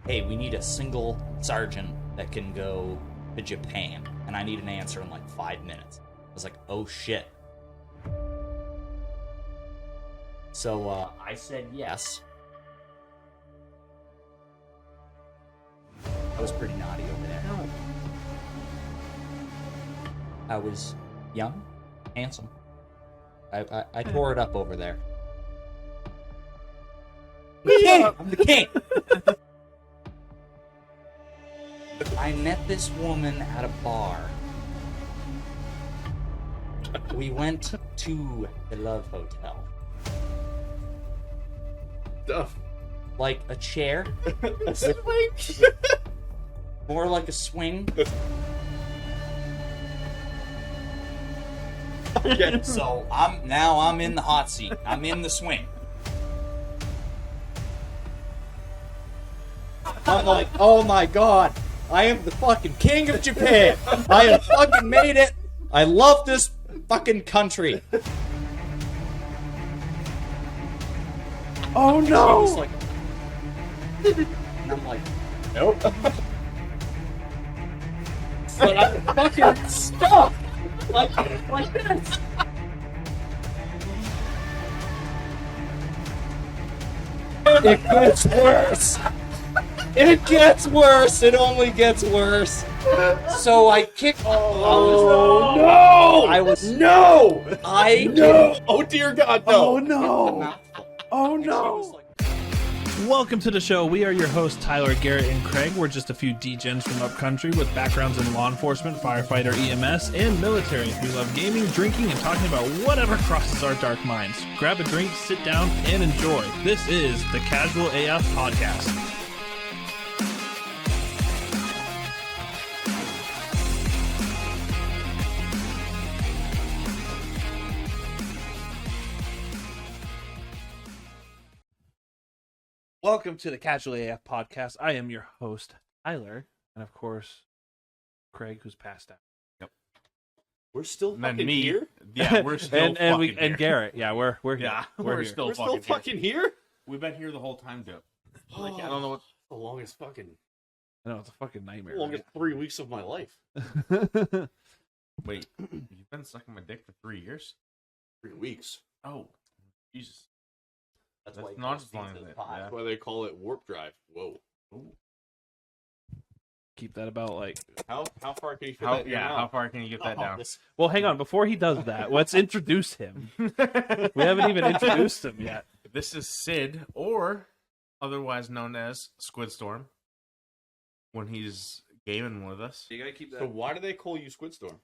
hey, we need a single sergeant that can go to Japan, and I need an answer in like 5 minutes. I was like, oh shit. So I said yes. I was pretty naughty over there. I was young, handsome. I tore it up over there. I'm the king! I met this woman at a bar. We went to the Love Hotel. Stuff. Like a chair. More like a swing. Yeah. So I'm in the hot seat. I'm in the swing. I'm like, oh my god, I am the fucking king of Japan. I have fucking made it. I love this fucking country. Oh She no! was like, and I'm like, nope. But I'm fucking stuck. Like this. It gets worse. It gets worse. It only gets worse. So I kicked. Oh no! I was no! no. Oh dear God, no! Oh no! Oh no! Welcome to the show. We are your hosts, Tyler, Garrett, and Craig. We're just a few D-gens from upcountry with backgrounds in law enforcement, firefighter, EMS, and military. We love gaming, drinking, and talking about whatever crosses our dark minds. Grab a drink, sit down, and enjoy. This is the Casual AF Podcast. Welcome to the Casual AF Podcast. I am your host, Tyler, and of course, Craig, who's passed out. We're still And then fucking me. here? Yeah, we're still and fucking here. Garrett. Yeah, we're here. Yeah, we're here. still We're still fucking here? We've been here the whole time, dude. Like, I don't know what. The longest fucking... I know it's a fucking nightmare. longest 3 weeks of my life. Right? Wait, you've been sucking my dick for 3 years? 3 weeks. Oh, Jesus. That's That's why not as long as it. Yeah. That's why they call it warp drive. Whoa. Ooh. Keep that about like. How far can you fit How, that in your yeah, mouth? how far can you get that down? Well, hang on. Before he does that, let's introduce him. We haven't even introduced him yet. This is Sid, or otherwise known as Squidstorm, when he's gaming with us. You gotta keep So why do they call you Squidstorm?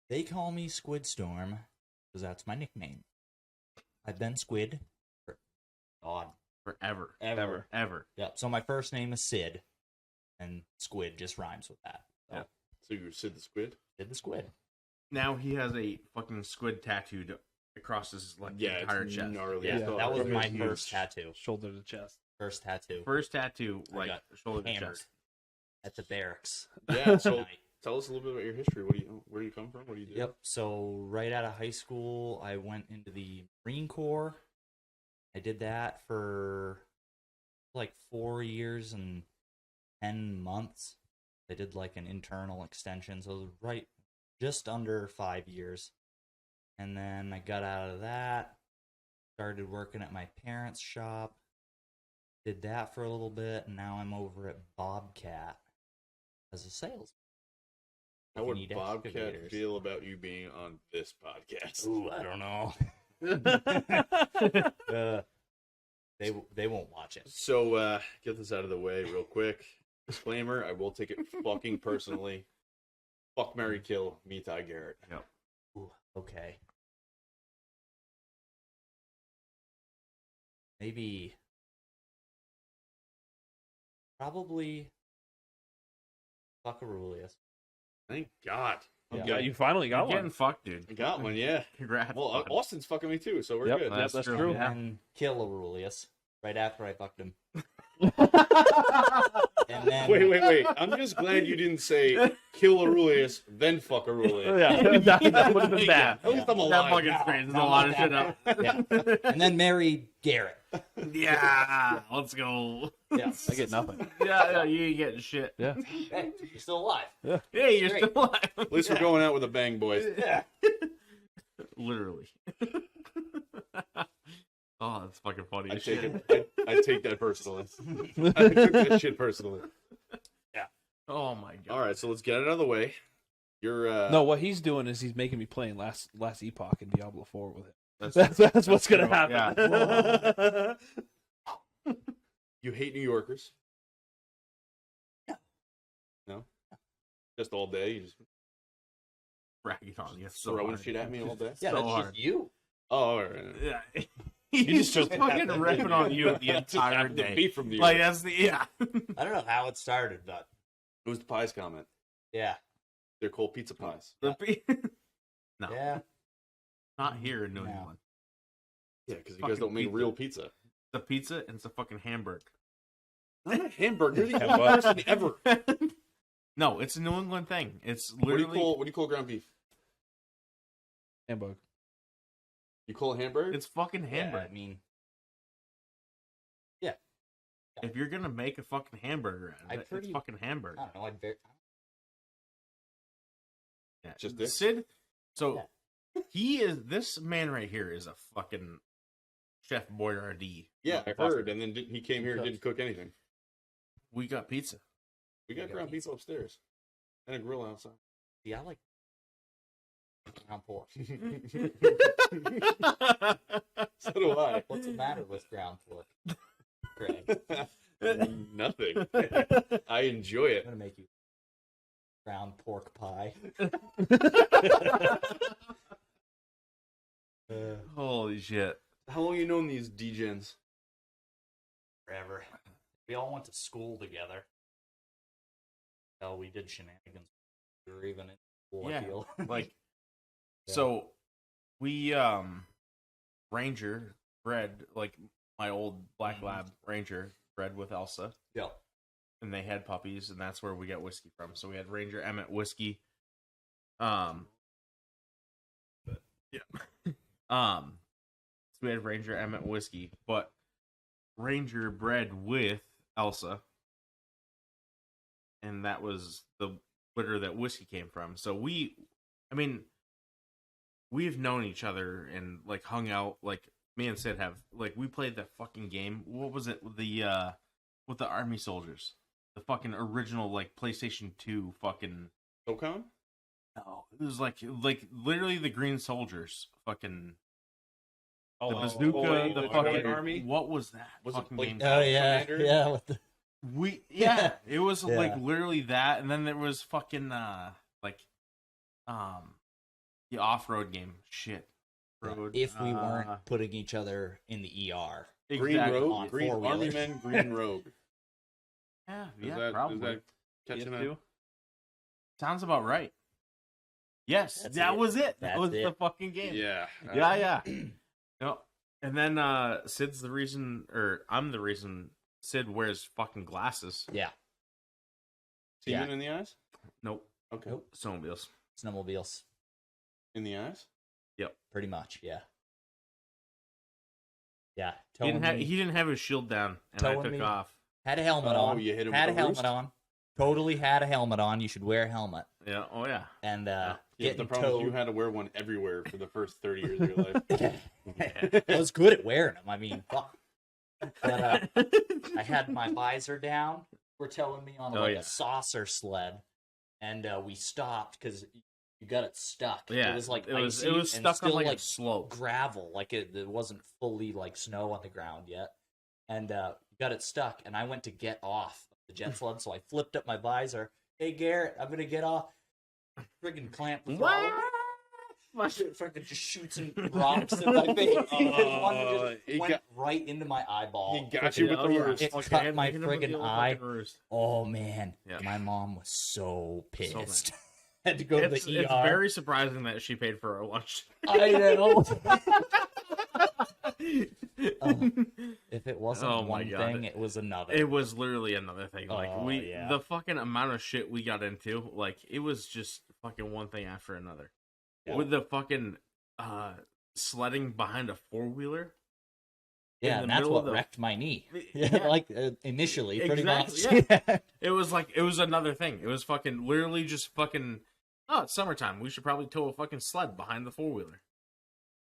They call me Squidstorm because that's my nickname. I've been Squid for God Forever. ever. Yep. So my first name is Sid, and Squid just rhymes with that. So Yeah. So you're Sid the Squid? Sid the Squid. Now he has a fucking squid tattooed across his Yeah, entire it's chest. gnarly. Yeah, Yeah, that was It's my huge. first tattoo. shoulder to chest. First tattoo. First tattoo, I like got shoulder to hammered chest. at the barracks. Yeah, so Night. tell us a little bit about your history. Where do you come from? What do you do? Yep. So right out of high school, I went into the Marine Corps. I did that for like 4 years and 10 months. I did like an internal extension, so it was right just under 5 years. And then I got out of that, started working at my parents' shop, did that for a little bit, and now I'm over at Bobcat as a salesman. How You would need Bobcat excavators. feel about you being on this podcast? Ooh, I don't know. They won't watch it. So, get this out of the way real quick. Disclaimer, I will take it fucking personally. Fuck, marry, kill, me, Ty Garrett. Ooh, okay. Maybe. Probably. Fuck Aurelius. Thank God. Yeah, you finally got You're one. getting fucked, dude. I got one, yeah. Congrats. Well, bud. Austin's fucking me too, so we're Yep, good. that's That's true. true. Yeah. And kill Aurelius right after I fucked him. And then Wait. I'm just glad you didn't say kill Aurelius, then fuck Aurelius. Yeah, that would have been bad. At least I'm That alive. fucking straightens a lot of shit up. Yeah. And then marry Garrett. Yeah, let's go. Yeah. I get nothing. Yeah, you ain't getting shit. Yeah. Hey, you're still alive. Yeah, you're Great. still alive. At least we're going out with a bang, boys. Yeah. Literally. Oh, that's fucking funny. I as take shit. it. I take that personally. I took that shit personally. Oh my god. All right, so let's get it out of the way. You're No, what he's doing is he's making me playing last Epoch in Diablo 4 with him. That's, That's what's gonna true, happen. you hate New Yorkers? No. No. Just all day. You just Bragging on you. So throwing hard. shit at me all day. Yeah, So that's hard. just you. Oh, all right. Yeah. He's just fucking ripping on you the Just entire happened to day. be from New York. Like that's the I don't know how it started, but It was the pies comment. yeah. They're called pizza pies. No, Yeah. not here in New No. England. Yeah, because you Fucking guys don't make pizza. real pizza. It's a pizza and it's a fucking hamburger. Not a hamburger. You're the Yeah, only person ever. No, it's a New England thing. It's What do literally you call ground beef? Hamburg. You call it hamburger? it's fucking Yeah, hamburger. I mean, If you're gonna make a fucking hamburger out of it, pretty- it's fucking hamburger. I don't know. I'd very. Yeah. Just this? Sid. So this man right here is a fucking Chef Boyardee. Yeah, I motherfucker. heard. And then he came here and didn't cook anything. We got pizza. We got ground pizza upstairs and a grill outside. See, I like ground pork. So do I. What's the matter with ground pork, Greg? Nothing. I enjoy I'm it. gonna make you ground pork pie. Holy shit. How long you known these degens? Forever. We all went to school together. Hell, we did shenanigans. We were even in school, Yeah, I feel. like Yeah. so we Ranger bred, like my old black lab Ranger bred with Elsa, yeah. and they had puppies, and that's where we got whiskey from. So we had Ranger Emmett whiskey. So we had Ranger Emmett whiskey, but Ranger bred with Elsa, and that was the litter that whiskey came from. So we've known each other and like hung out. Like me and Sid have, like, we played that fucking game. What was it? The with the army soldiers, the fucking original like PlayStation 2 fucking. SOCOM? No, it was like literally the Green Soldiers, fucking the bazooka, the the fucking Red army. What was that Was it fucking like- game? Oh yeah, Commander? yeah. With the It was Yeah. like literally that, and then there was fucking like the off-road game. Shit, road. if we weren't putting each other in the ER. Green exactly. Rogue? on Green four-wheelers. Army Men, Green Rogue. Yeah, Is yeah, that, probably. Is that catching PS2? up? Sounds about right. Yes, That's that it. was it. That That's was the it. fucking game. Yeah. Yeah. No. And then Sid's the reason, or I'm the reason Sid wears fucking glasses. Yeah. Semen in the eyes? Nope. Okay. Nope. Snowmobiles. Snowmobiles. In the eyes? Pretty much. Yeah. Yeah. He Towing me. didn't have his shield down, and I Towing took me. off. Had a helmet Oh, on. you hit him Had a with a helmet roost? on. Totally had a helmet on. You should wear a helmet. Yeah. Oh yeah. And Yeah, getting the problem is towed. you had to wear one everywhere for the first 30 years of your life. I was good at wearing them. I mean, fuck. But I had my visor down. We're towing me on Oh, yeah. a saucer sled, and we stopped because you got it stuck. Yeah. It was like it was icy and stuck still on like like a slope. gravel. Like it wasn't fully like snow on the ground yet, and got it stuck. And I went to get off the jet sled, so I flipped up my visor. Hey Garrett, I'm gonna get off. Friggin' clamp the throttle. Fucking just shoot some rocks in my face. One just he went got- right into my eyeball. He got you with the roost. It Fucking cut hit my him with the friggin' old eye. fucking roost. Oh man, Yeah. my mom was so pissed. mad. Had to go to the It's ER. very surprising that she paid for our lunch. I know. If it wasn't Oh my one God. thing, it was another. It was literally another thing. Like Oh, yeah. the fucking amount of shit we got into, like it was just fucking one thing after another. Yeah. With the fucking sledding behind a 4-wheeler. Yeah, in and the that's middle what of the- wrecked my knee. Yeah. Like initially, pretty Exactly, much. yeah. It was another thing. It was fucking literally just fucking. Oh, it's summertime. We should probably tow a fucking sled behind the 4-wheeler.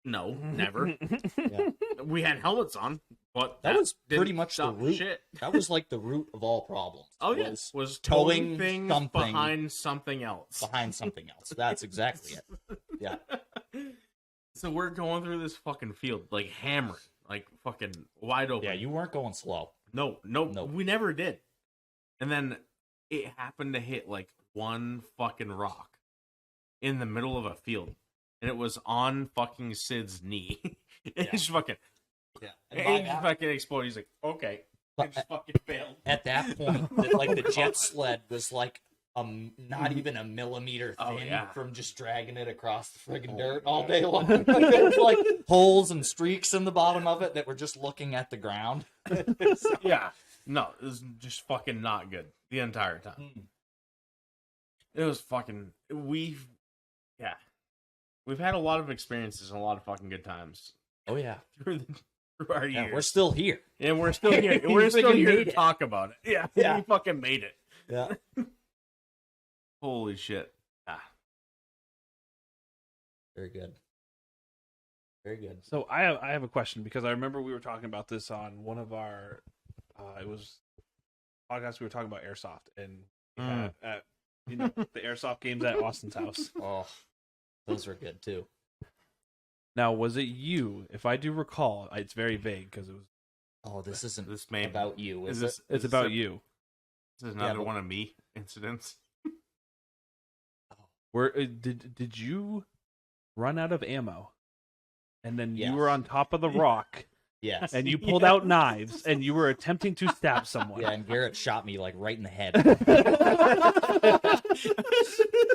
No, never. Yeah. We had helmets on, but That was didn't pretty much the stop root. Shit. That was like the root of all problems. Oh yeah, was towing towing things something behind something else. behind something else. That's exactly it. Yeah. So we're going through this fucking field, like hammering, like fucking wide open. Yeah, you weren't going slow. No, we never did. And then it happened to hit like one fucking rock in the middle of a field, and it was on fucking Sid's knee. And He's fucking, Yeah. he just fucking exploded. He's like, okay, But it just fucking failed. at that point, like the jet sled was like not even a millimeter thin Oh, yeah. from just dragging it across the friggin' dirt all day long. Like, there was like holes and streaks in the bottom of it that were just looking at the ground. Yeah, no, it was just fucking not good the entire time. It was fucking. We've had a lot of experiences and a lot of fucking good times Oh yeah, through our years. yeah, we're still here. And we're still here. We We're still freaking here made to it. talk about it. Yeah, Yeah. we fucking made it. Yeah, Holy shit. very good, very good. So I have a question because I remember we were talking about this on one of our it was podcasts. We were talking about airsoft and at the airsoft games at Austin's house. Oh, those were good too. Now, was it you? If I do recall, it's very vague because it was. Oh, this isn't This may about you, is this, it? It's is about it- you. This is another but- one of me incidents. Where did you run out of ammo, and then Yes. you were on top of the rock, Yes. and you pulled out knives, and you were attempting to stab someone? Yeah, and Garrett shot me like right in the head.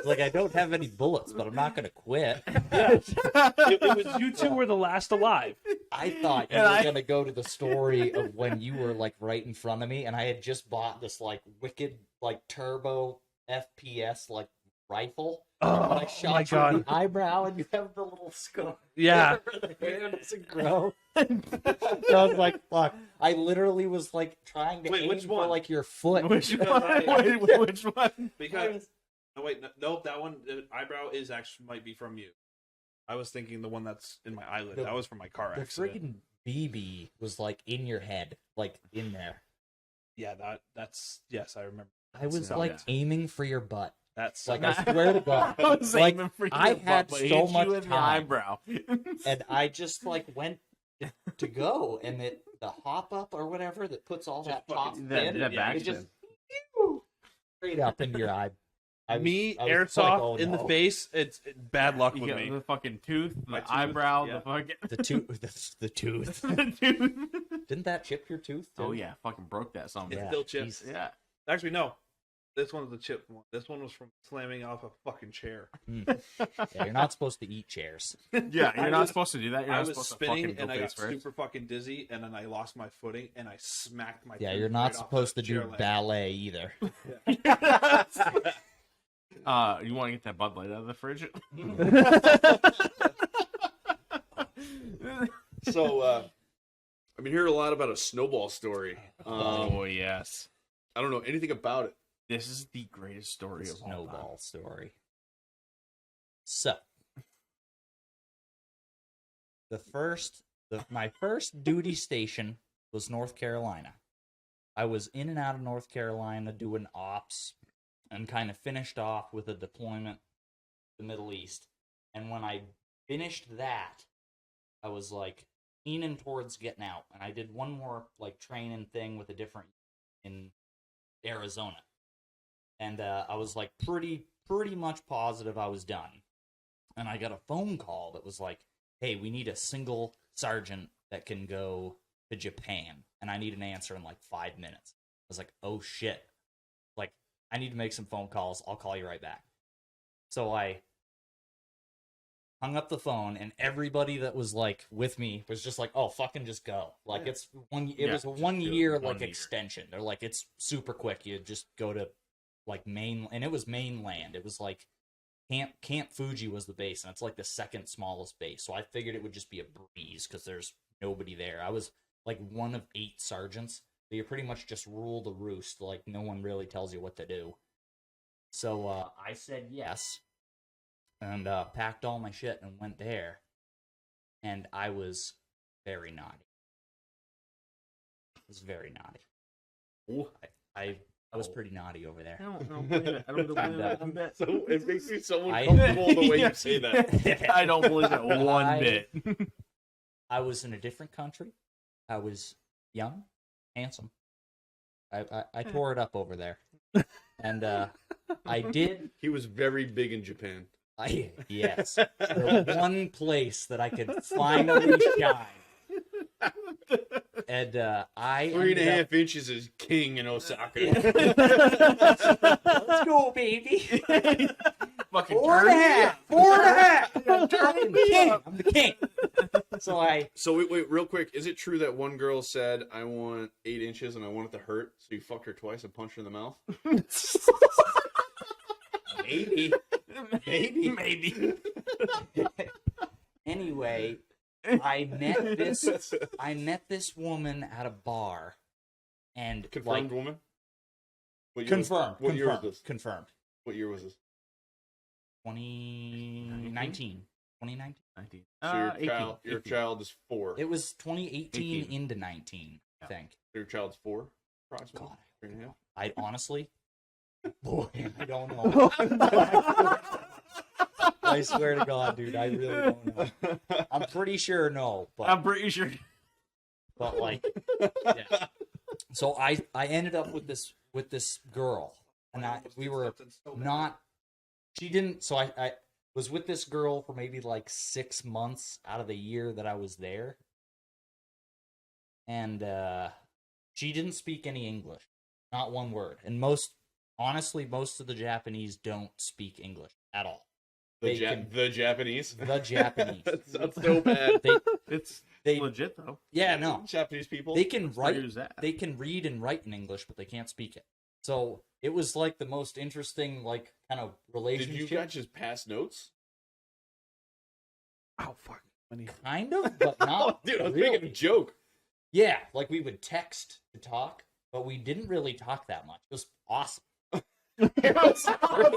Like, I don't have any bullets, but I'm not gonna quit. it was you two were the last alive. I thought you And were I- gonna go to the story of when you were like right in front of me, and I had just bought this like wicked like turbo FPS like rifle. Oh, and when I shot my you God. in the eyebrow, and you have the little scar. Yeah. where the hair doesn't grow. So I was like, "Fuck!" I literally was like trying to Wait, aim which for one? like your foot. Which one? I- Which one? Because no, wait, no, that one the eyebrow is actually might be from you. I was thinking the one that's in my eyelid. The- That was from my car The accident. freaking BB was like in your head, like in there. Yeah, that's yes, I remember. I was Oh, like yeah. aiming for your butt. That's Like, I swear to God. I was Like, aiming for your I butt, had but so hit much you in the time. eyebrow. And I just like went to go, and the hop up or whatever that puts all that top fucking- spin, that back it just spin. straight up into your eye. I was airsoft like, oh, in the no. face. It's bad luck You with got me. the fucking tooth, the My tooth, eyebrow, yeah. the fucking The tooth. the tooth. Didn't that chip your tooth? Too? Oh yeah, fucking broke that something. It's Yeah, still chipped. Jesus. Yeah. Actually, no. This one's the chip one. This one was from slamming off a fucking chair. Yeah, you're not supposed to eat chairs. Yeah, I you're not was- supposed to do that. You're I not was supposed to spinning fucking and go I got face first. super fucking dizzy, and then I lost my footing and I smacked my. Yeah, tooth you're not right off supposed to the do chair leg. ballet either. You want to get that Bud Light out of the fridge? So, I've been hearing a lot about a Snowball story. Oh yes, I don't know anything about it. this is the greatest story The of all time. Snowball story. So, my first duty station was North Carolina. I was in and out of North Carolina doing ops and kind of finished off with a deployment to the Middle East. And when I finished that, I was like leaning towards getting out. And I did one more like training thing with a different in Arizona. And I was like pretty much positive I was done. And I got a phone call that was like, hey, we need a single sergeant that can go to Japan. And I need an answer in like 5 minutes. I was like, oh shit. Like, I need to make some phone calls. I'll call you right back. So I hung up the phone, and everybody that was like with me was just like, "Oh, fucking just go!" Like it was a 1 year like extension. They're like, it's super quick. You just go to like and it was mainland. It was like Camp Fuji was the base, and it's like the second smallest base. So I figured it would just be a breeze because there's nobody there. I was like one of 8 sergeants. So you pretty much just rule the roost. Like no one really tells you what to do. So I said yes. And packed all my shit and went there. And I was very naughty. I was very naughty. I was pretty naughty over there. I don't believe it. I don't believe it one bit. So it makes me so uncomfortable the way you say that. I don't believe it one bit. I was in a different country. I was young, handsome. I tore it up over there. And I did. He was very big in Japan. Yes. The one place that I could finally shine. And I 3.5 inches is king in Osaka. Let's go, baby. Fucking 4.5. 4.5. I'm the king. So wait, real quick. Is it true that one girl said, "I want 8 inches and I want it to hurt"? So you fucked her twice and punched her in the mouth? Maybe. Anyway, I met this woman at a bar, and Confirmed woman? Confirmed. What year was this? Confirmed. What year was this? 2019. 2019. So your child is 4. It was 2018 18. into 19, I think. Your child's 4, approximately. God. 3.5. I honestly, boy, I don't know. I swear to God, dude, I really don't know. I'm pretty sure no, but I'm pretty sure. But like, yeah. So I ended up with this girl, and we were not. She didn't. So I was with this girl for maybe like 6 months out of the year that I was there, and she didn't speak any English, not one word. And honestly, most of the Japanese don't speak English at all. The Japanese? The Japanese. That sounds so bad. It's they legit though. Yeah, no. Japanese people. They can write. that. They can read and write in English, but they can't speak it. So it was like the most interesting, like, kind of relationship. Did you guys just pass notes? Oh fuck. Kind of, but not. Dude, I was really. making a joke. Yeah, like we would text to talk, but we didn't really talk that much. It was awesome. It was great.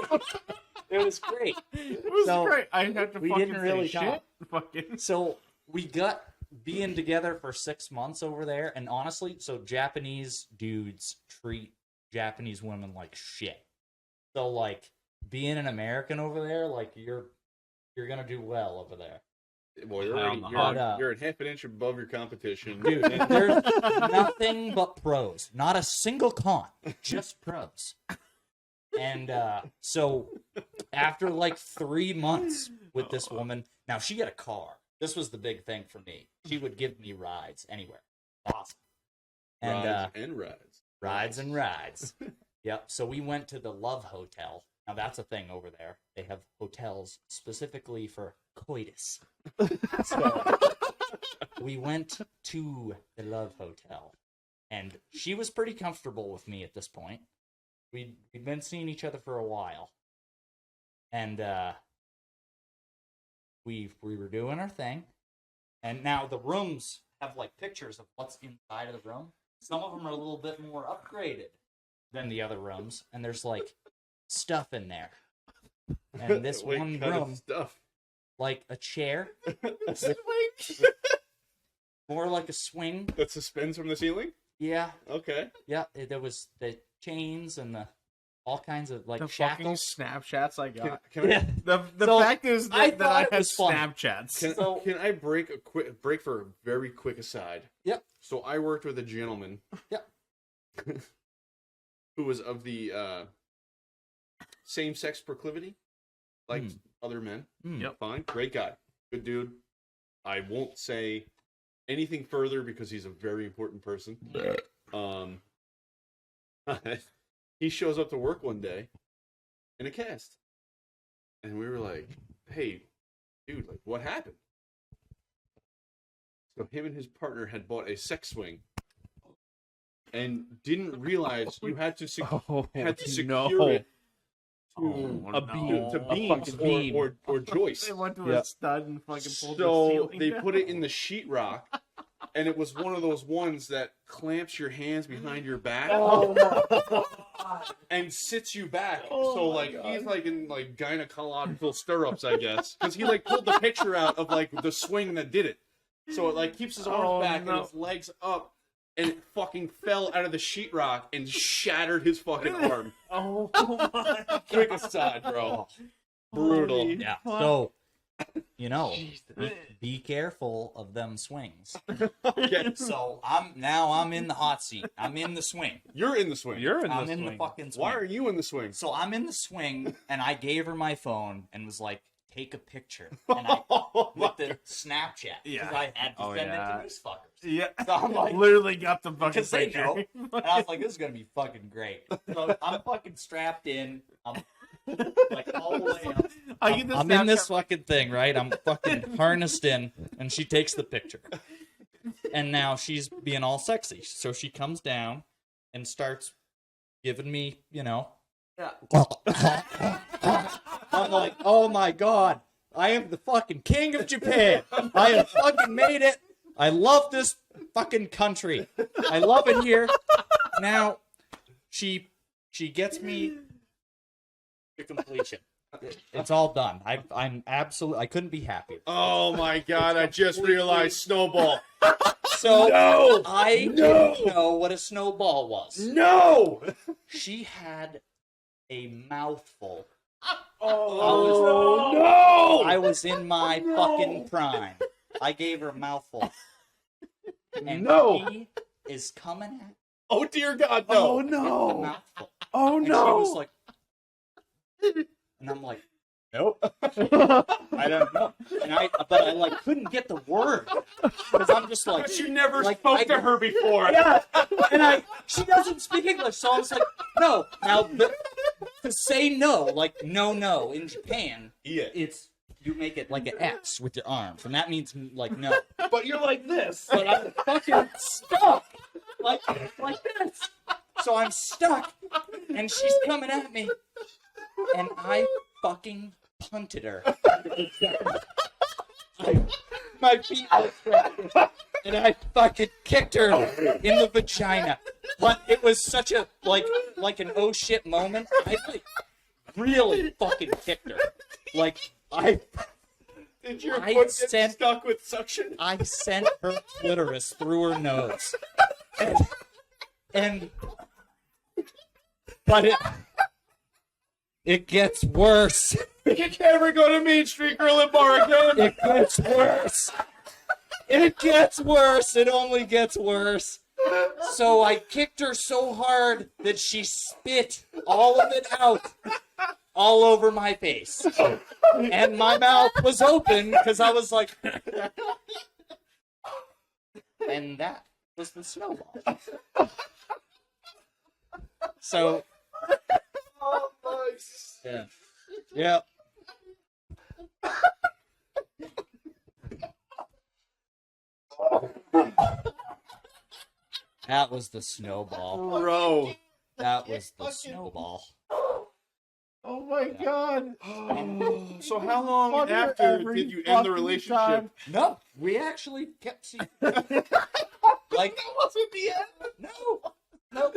It was great. It was great. I had to we fucking didn't really say talk. shit. Fucking. So we got being together for 6 months over there, and honestly, so Japanese dudes treat Japanese women like shit. So like being an American over there, like you're gonna do well over there. Well, you're at half an inch above your competition. Dude, there's nothing but pros. Not a single con. Just pros. And so after like 3 months with this woman, now she had a car. This was the big thing for me. She would give me rides anywhere. Awesome. And rides and rides. Yep. So we went to the Love Hotel. Now that's a thing over there. They have hotels specifically for coitus. So we went to the Love Hotel, and she was pretty comfortable with me at this point. We'd been seeing each other for a while, and we were doing our thing. And now the rooms have like pictures of what's inside of the room. Some of them are a little bit more upgraded than the other rooms, and there's like stuff in there. And this one room, stuff, like a chair, more like a swing that suspends from the ceiling. Yeah. Okay. Yeah. There was the chains and all kinds of like the shackles. fucking Snapchats I got. Yeah. The So, fact is I that thought I it had was fun. Snapchats. Can I break for a very quick aside? Yep. So I worked with a gentleman. Yep. Who was of the same-sex proclivity, like other men. Yep. Fine, great guy, good dude. I won't say anything further because he's a very important person. He shows up to work one day in a cast, and we were like, "Hey, dude, like, what happened? So him and his partner had bought a sex swing and didn't realize you had to secure it to A beam. to beams fucking beam. or joists. They went to a stud and fucking pulled the So ceiling they down. put it in the sheetrock, and it was one of those ones that clamps your hands behind your back and sits you back. So like he's like in like gynecological stirrups, I guess, because he like pulled the picture out of like the swing that did it. So it like keeps his arms back and his legs up, and it fucking fell out of the sheetrock and shattered his fucking arm. Oh my Quick aside, bro. Brutal. Yeah. So, you know, be careful of them swings. Okay. So I'm in the hot seat. I'm in the swing. You're in the swing. You're in I'm this in the swing. fucking swing. Why are you in the swing? So I'm in the swing, and I gave her my phone and was like, take a picture. And I with the Snapchat. Yeah. Because I had to Oh, send yeah. it to these fuckers. Yeah, So I'm like, literally got the fucking because they picture. know. And I was like, this is gonna be fucking great. So I'm fucking strapped in. I'm like all the way up. I get the I'm in this Snapchat- fucking thing, right? I'm fucking harnessed in, and she takes the picture. And now she's being all sexy. So she comes down and starts giving me, you know. Yeah. I'm like, oh my god, I am the fucking king of Japan. I have fucking made it. I love this fucking country. I love it here. Now, she gets me to completion. It's all done. I'm absolutely. I couldn't be happier. Oh my god, I just realized Snowball. So No! I No! didn't know what a snowball was. No! She had a mouthful. Oh no! I was in my fucking prime. I gave her a mouthful. And No! she is coming at Oh dear God, Oh no! the no! mouthful. Oh And she was like, and I'm like, nope. I don't know. But I like couldn't get the word because I'm just like, But you never like, spoke I- to her before. yeah. And she doesn't speak English, so I was like, no. Now to say no, like no in Japan, Yeah. it's you make it like an X with your arms, and that means like no. But you're like this. But I'm fucking stuck, like this. So I'm stuck, and she's coming at me, and I fucking punted her. My feet were trapped, and I fucking kicked her in the vagina. But it was such a like an oh shit moment. I like really fucking kicked her. Like Did your I foot get sent- stuck with suction? I sent her clitoris through her nose. And but it gets worse. You can never go to Main Street Grill and Bar again. It gets worse. It gets worse. It only gets worse. So I kicked her so hard that she spit all of it out all over my face. And my mouth was open because I was like... And that was the snowball. So... Oh, nice. Yeah. Yeah. That was the snowball. Bro. That was the snowball. Oh my god. So how long Fuck her after every did you end the fucking relationship? time. No, we actually kept seeing. Like that wasn't the end. No.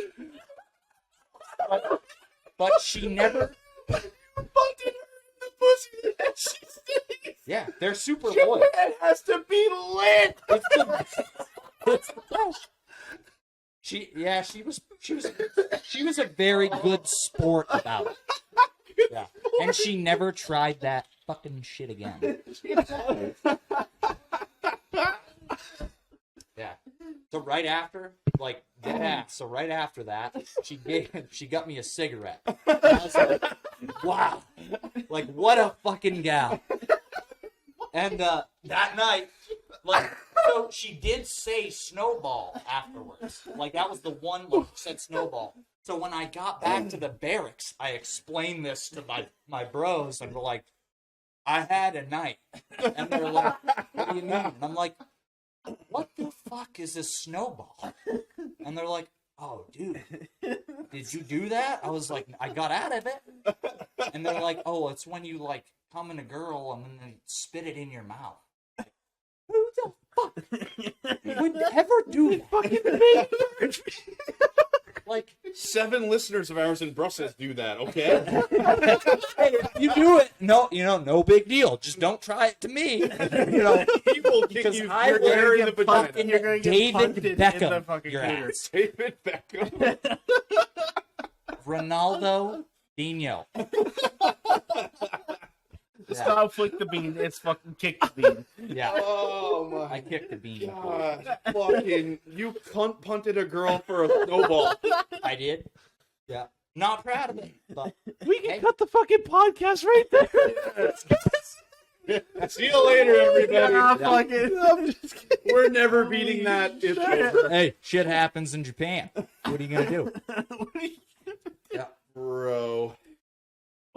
But she never. Bunted her in the pussy and she stays. Yeah, they're super loyal. It has to be lit. It's the best. She was a very good sport about it. Yeah. And she never tried that fucking shit again. Yeah. So right after, like, dead ass. So right after that, she got me a cigarette. And I was like, wow. Like, what a fucking gal. And that night, like, so she did say Snowball afterwards. Like, that was the one like she said Snowball. So when I got back to the barracks, I explained this to my bros, and we're like, I had a night. And they're like, what do you mean? And I'm like, what the fuck is this Snowball? And they're like, oh, dude, did you do that? I was like, I got out of it. And they're like, oh, it's when you, like, come in a girl and then they spit it in your mouth. Like, who the fuck would ever do that? Like, 7 listeners of ours in Brussels do that, okay? hey, if you do it, no big deal. Just don't try it to me. He will kick Because you I square in will the vagina. fucking You're gonna get David punted in the Beckham fucking your cleaner. ass. David Beckham. Ronaldo Dino. It's not flick the bean, it's fucking kick the bean. Yeah, Oh my I kicked the bean. god. Fucking, you cunt punted a girl for a snowball. I did. Yeah, not proud of it, but We can Hey. cut the fucking podcast right there. See you later, everybody. I'm just kidding. We're never beating that. It's over. hey, shit happens in Japan. What are you gonna do? Bro.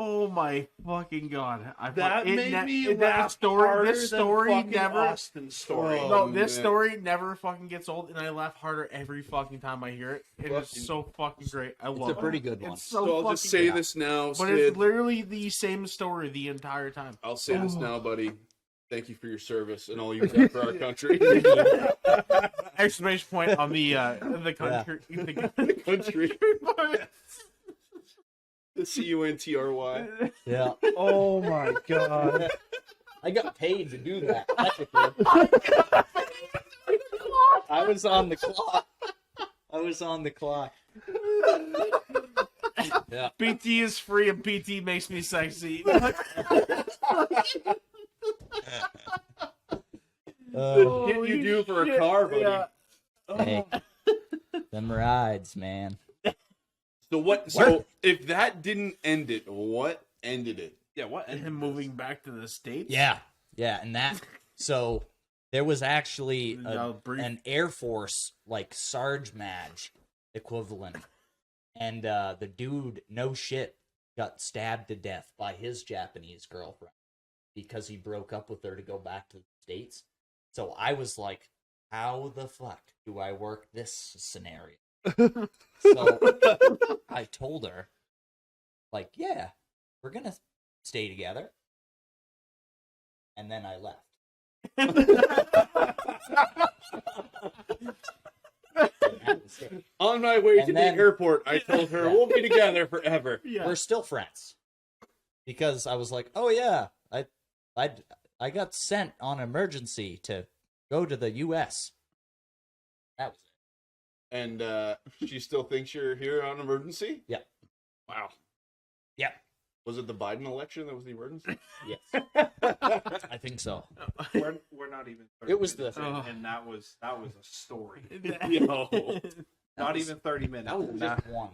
Oh my fucking god! That made me laugh harder This story than fucking never. Austin's story. Oh, No, this man. story never fucking gets old, and I laugh harder every fucking time I hear it. It is Fucking- so fucking great. I love It's a pretty good one. It's so, So I'll fucking just say good. this now, But Sid. it's literally the same story the entire time. I'll say this now, buddy. Thank you for your service and all you've done for our country. Exclamation point on the country. The country. The CUNTRY. Yeah, Oh my god! I got paid to do that. I was on the clock. Yeah. PT is free and PT makes me sexy. Shit you do for a car, buddy. Yeah. Hey, them rides, man. So what? So if that didn't end it, what ended it? Yeah, what? And him moving back to the States? Yeah, and that. So there was actually Brief. an Air Force like Sarge Madge equivalent, and the dude, no shit, got stabbed to death by his Japanese girlfriend because he broke up with her to go back to the States. So I was like, how the fuck do I work this scenario? So I told her, like, yeah, we're gonna stay together. And then I left. On my way And to then- the airport, I told her Yeah. we'll be together forever. Yeah. We're still friends. Because I was like, oh yeah, I got sent on emergency to go to the US. That was it. And she still thinks you're here on emergency? Yeah. Wow. Yeah. Was it the Biden election that was the emergency? Yes. I think so. We're not even. 30 It was minutes the- in, and that was a story. Yo. Not was- even 30 minutes. That was and just one.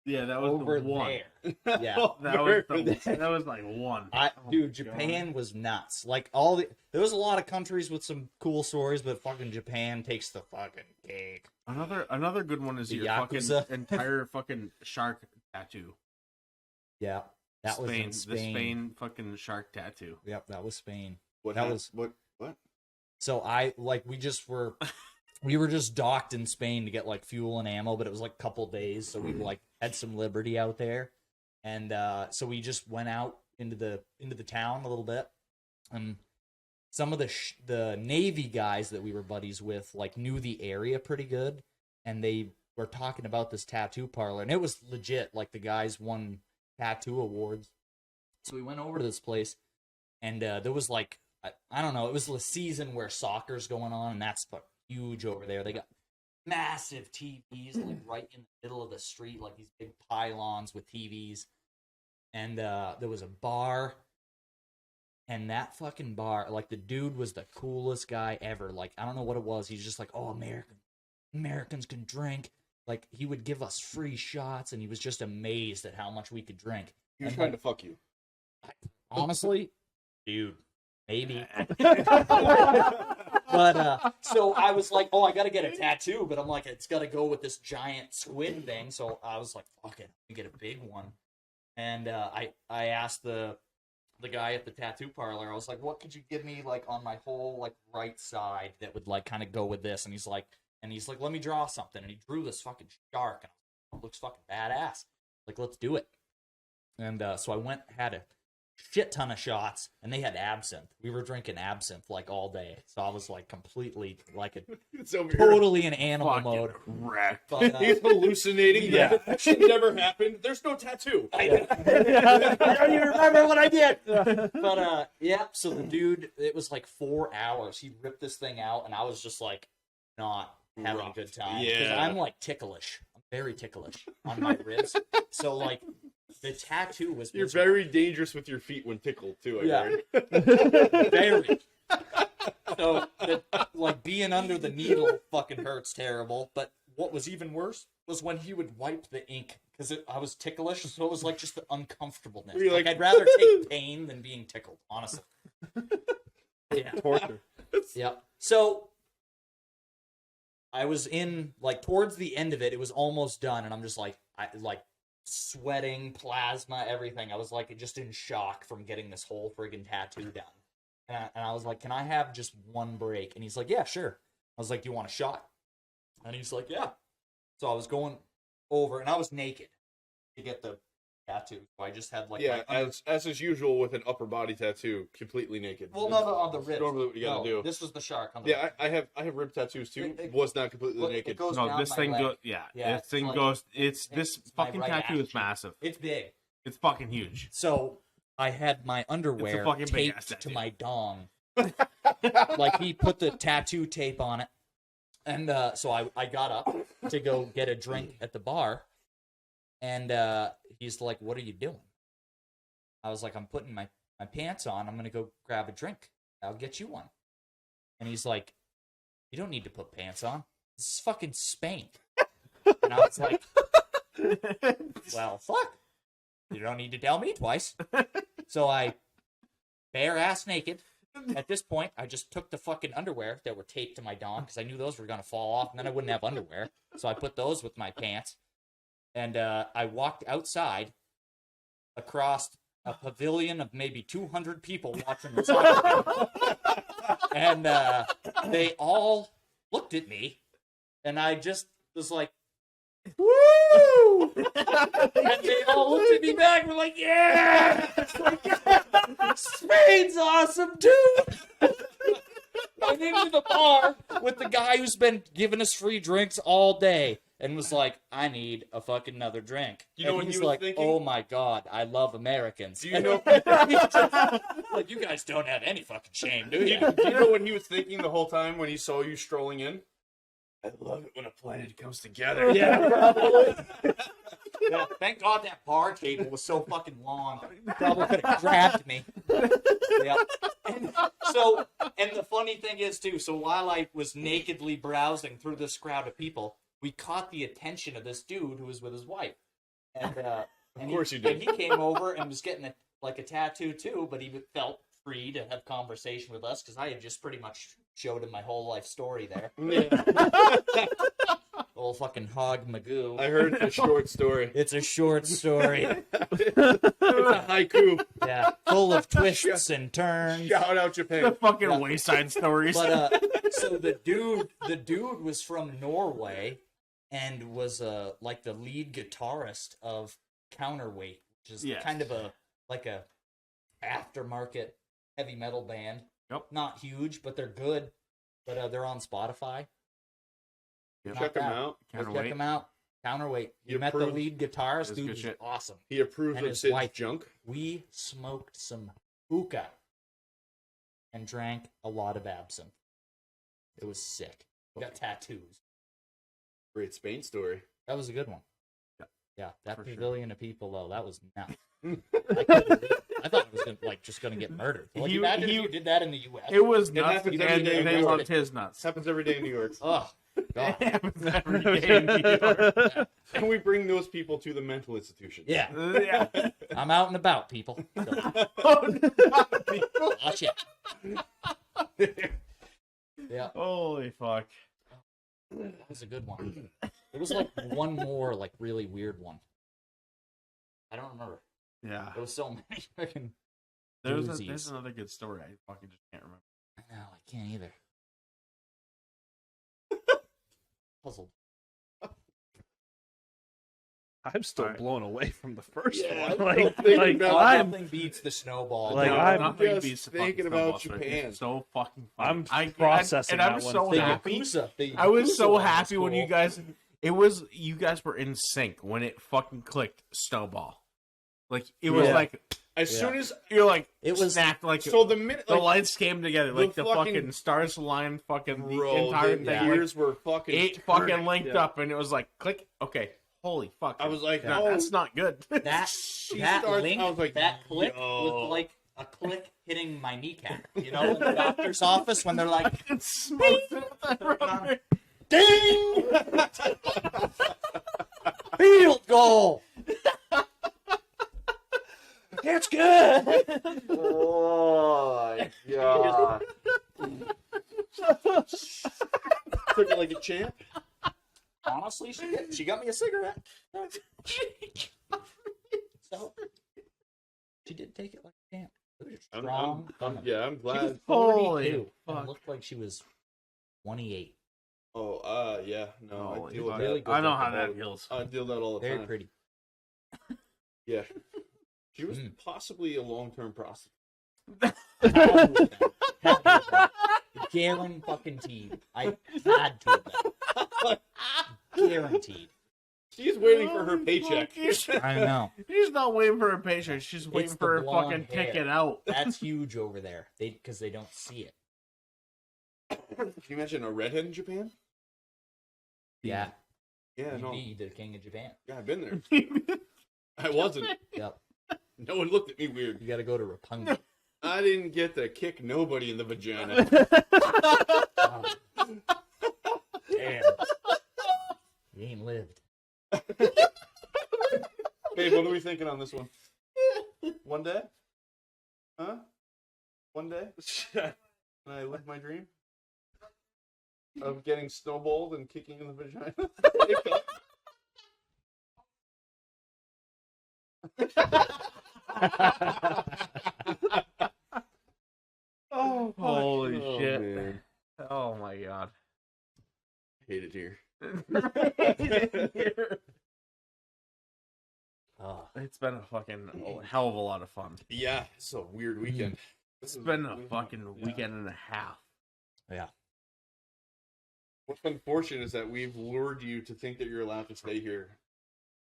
Yeah, that was Over the one. there. Yeah. That was like one. Dude, Japan was nuts. Like there was a lot of countries with some cool stories, but fucking Japan takes the fucking cake. Another good one is The your Yakuza. fucking entire fucking shark tattoo. Yeah, that was in The Spain. Spain fucking shark tattoo. Yep, that was Spain. What That hap- was- what? So we were just docked in Spain to get like fuel and ammo, but it was like a couple days, so we like had some liberty out there, and so we just went out into the town a little bit, and some of the Navy guys that we were buddies with like knew the area pretty good, and they were talking about this tattoo parlor, and it was legit. Like the guys won tattoo awards, so we went over to this place, and there was like I don't know, it was the season where soccer's going on, and that's huge over there. They got massive TVs like right in the middle of the street, like these big pylons with TVs. And there was a bar, and that fucking bar, like the dude was the coolest guy ever. Like I don't know what it was. He's just like, oh, Americans can drink. Like he would give us free shots, and he was just amazed at how much we could drink. He was And, trying like, to fuck you. honestly, dude, maybe. But so I was like, oh, I gotta get a tattoo, but I'm like, it's gotta go with this giant squid thing. So I was like, fuck it, let me get a big one. And I asked the the guy at the tattoo parlor. I was like, what could you give me like on my whole like right side that would like kind of go with this? And he's like, let me draw something. And he drew this fucking shark. And I was like, it looks fucking badass. Like, let's do it. And so I went, had a shit ton of shots, and they had absinthe. We were drinking absinthe like all day. So I was like completely like totally in animal mode. Wrecked. But, He's hallucinating. Yeah. That shit never happened. There's no tattoo. I don't even remember what I did. But yeah, so the dude, it was like 4 hours. He ripped this thing out, and I was just like not having a good time. Because Yeah. I'm like ticklish. I'm very ticklish on my ribs. So like the tattoo was You're miserable. very dangerous with your feet when tickled too. I Yeah. heard. Very. So, like, being under the needle fucking hurts terrible. But what was even worse was when he would wipe the ink, because I was ticklish, so it was like just the uncomfortableness. You're Like, like- I'd rather take pain than being tickled, honestly. Yeah. Torture. Yeah. So, I was in, like, towards the end of it, it was almost done, and I'm just like, sweating, plasma, everything. I was like just in shock from getting this whole friggin' tattoo done. And I was like, can I have just one break? And he's like, yeah, sure. I was like, do you want a shot? And he's like, yeah. So I was going over, and I was naked to get the tattoo. So I just had like, Yeah, my as is usual with an upper body tattoo, completely naked. well, no, on the ribs. Normally what you gotta do. This was the shark. On the Yeah, I have rib tattoos too. Was not completely Well, it naked. goes No, down this my thing leg. goes. Yeah, Yeah, this thing like- goes. It's this it's my fucking right tattoo ass is massive. It's big. It's fucking huge. So I had my underwear fucking big ass taped to tattoo. my dong. Like he put the tattoo tape on it. And so I got up to go get a drink at the bar. And he's like, what are you doing? I was like, I'm putting my pants on. I'm going to go grab a drink. I'll get you one. And he's like, you don't need to put pants on. This is fucking Spain. And I was like, well, fuck. You don't need to tell me twice. So I, bare ass naked. At this point, I just took the fucking underwear that were taped to my dong because I knew those were going to fall off, and then I wouldn't have underwear. So I put those with my pants. And I walked outside across a pavilion of maybe 200 people watching the soccer game. And they all looked at me, and I just was like, woo! And they all looked at me back and were like, yeah! It's like, yeah! Spain's awesome, dude! Went into the bar with the guy who's been giving us free drinks all day and was like, I need a fucking another drink. You know and what he's he was like, thinking? oh my god, I love Americans. Do you know? Like, you guys don't have any fucking shame, do you? Do you know what he was thinking the whole time when he saw you strolling in? I love it when a planet comes together. Yeah, probably. Yeah, thank God that bar table was so fucking long. Probably could have grabbed me. Yeah. And the funny thing is too, so while I was nakedly browsing through this crowd of people, we caught the attention of this dude who was with his wife. And of course you did. And he came over and was getting a tattoo too, but he felt free to have conversation with us because I had just pretty much showed him my whole life story there. Old fucking hog magoo. I heard a short story. It's a short story. It's a haiku. Yeah, full of twists and turns. Shout out The Japan. fucking Yeah. wayside stories. But so the dude was from Norway and was like the lead guitarist of Counterweight, which is Yes. kind of a aftermarket heavy metal band. Yep. Not huge, but they're good. But they're on Spotify. Yep. Not Check him bad. out. Go check Counterweight. them out. Counterweight. You He met the approved. lead guitarist, That's dude. good Was shit. awesome. He approves And of his Sid's wife. junk. We smoked some hookah and drank a lot of absinthe. It was sick. We got tattoos. Great Spain story. That was a good one. Yeah. Yeah, that For sure. pavilion of people though, that was nuts. I thought I was just gonna get murdered. Like, He- imagine he- if you did that in the U.S. It was It nuts, happens and every day in they New York. loved his nuts. This happens every day in New York. Oh, It God. happens every day in New York. And we bring those people to the mental institution. Yeah, Yeah. I'm out and about, people. So, watch it. Yeah, Holy fuck. that was a good one. There was like one more like really weird one. I don't remember. Yeah. There was so many fucking. doozies. another good story. I fucking just can't remember. No, I can't either. Puzzled. I'm still blown away from the first Yeah, one. I'm Like, still thinking like about I'm, Nothing beats the snowball. Like, No, I'm nothing just beats the thinking fucking about Snowball story. Japan. It's so fucking funny. I'm processing and that I'm one so too. happy. The I was Yakuza so one was happy when you cool. guys. You guys were in sync when it fucking clicked. Snowball, like it was Yeah. like As soon as you're like It was- snapped like so the minute the like, lights came together, like the fucking- fucking stars aligned, fucking the bro, entire the thing. gears were fucking It turning. fucking linked Yeah. up, and it was like click. Okay, holy fuck! I was like, no, oh, that's not good. That starts- link, I was like, that click yo. was like a click hitting my kneecap. You know, in the doctor's office when they're like, It smoked it with that rubber. "Ding! Field goal! It's good." Oh my god! Took it like a champ. Honestly, she got me a cigarette. So she did take it like a champ. It was strong. I'm She was glad. 42 Holy and fuck. looked like she was 28. Oh, yeah. No, Holy I deal with fuck. that. Really good I know looking how that lady. feels. I deal with that all the Very time. pretty. Yeah. She was Mm. possibly a long-term prostitute. Had to have been. Guaranteed. I had to have been. Guaranteed. She's waiting for her paycheck. I know. She's not waiting for her paycheck. She's waiting It's for the her blonde fucking hair. ticket out. That's huge over there. Because they don't see it. Can you imagine a redhead in Japan? Yeah. Yeah, You'd no. be the king of Japan. Yeah, I've been there. I wasn't. Yep. No one looked at me weird. You got to go to Roppongi. I didn't get to kick nobody in the vagina. Damn. You ain't lived. Babe, what are we thinking on this one? One day? Huh? One day? Can I live my dream? Of getting snowballed and kicking in the vagina? Oh, fuck. Holy Oh, shit. man. Oh my god. I hate it here. Oh, It's been a fucking hell of a lot of fun. Yeah, it's a weird weekend. It's been a fucking weekend and a half. yeah. What's unfortunate is that we've lured you to think that you're allowed to stay here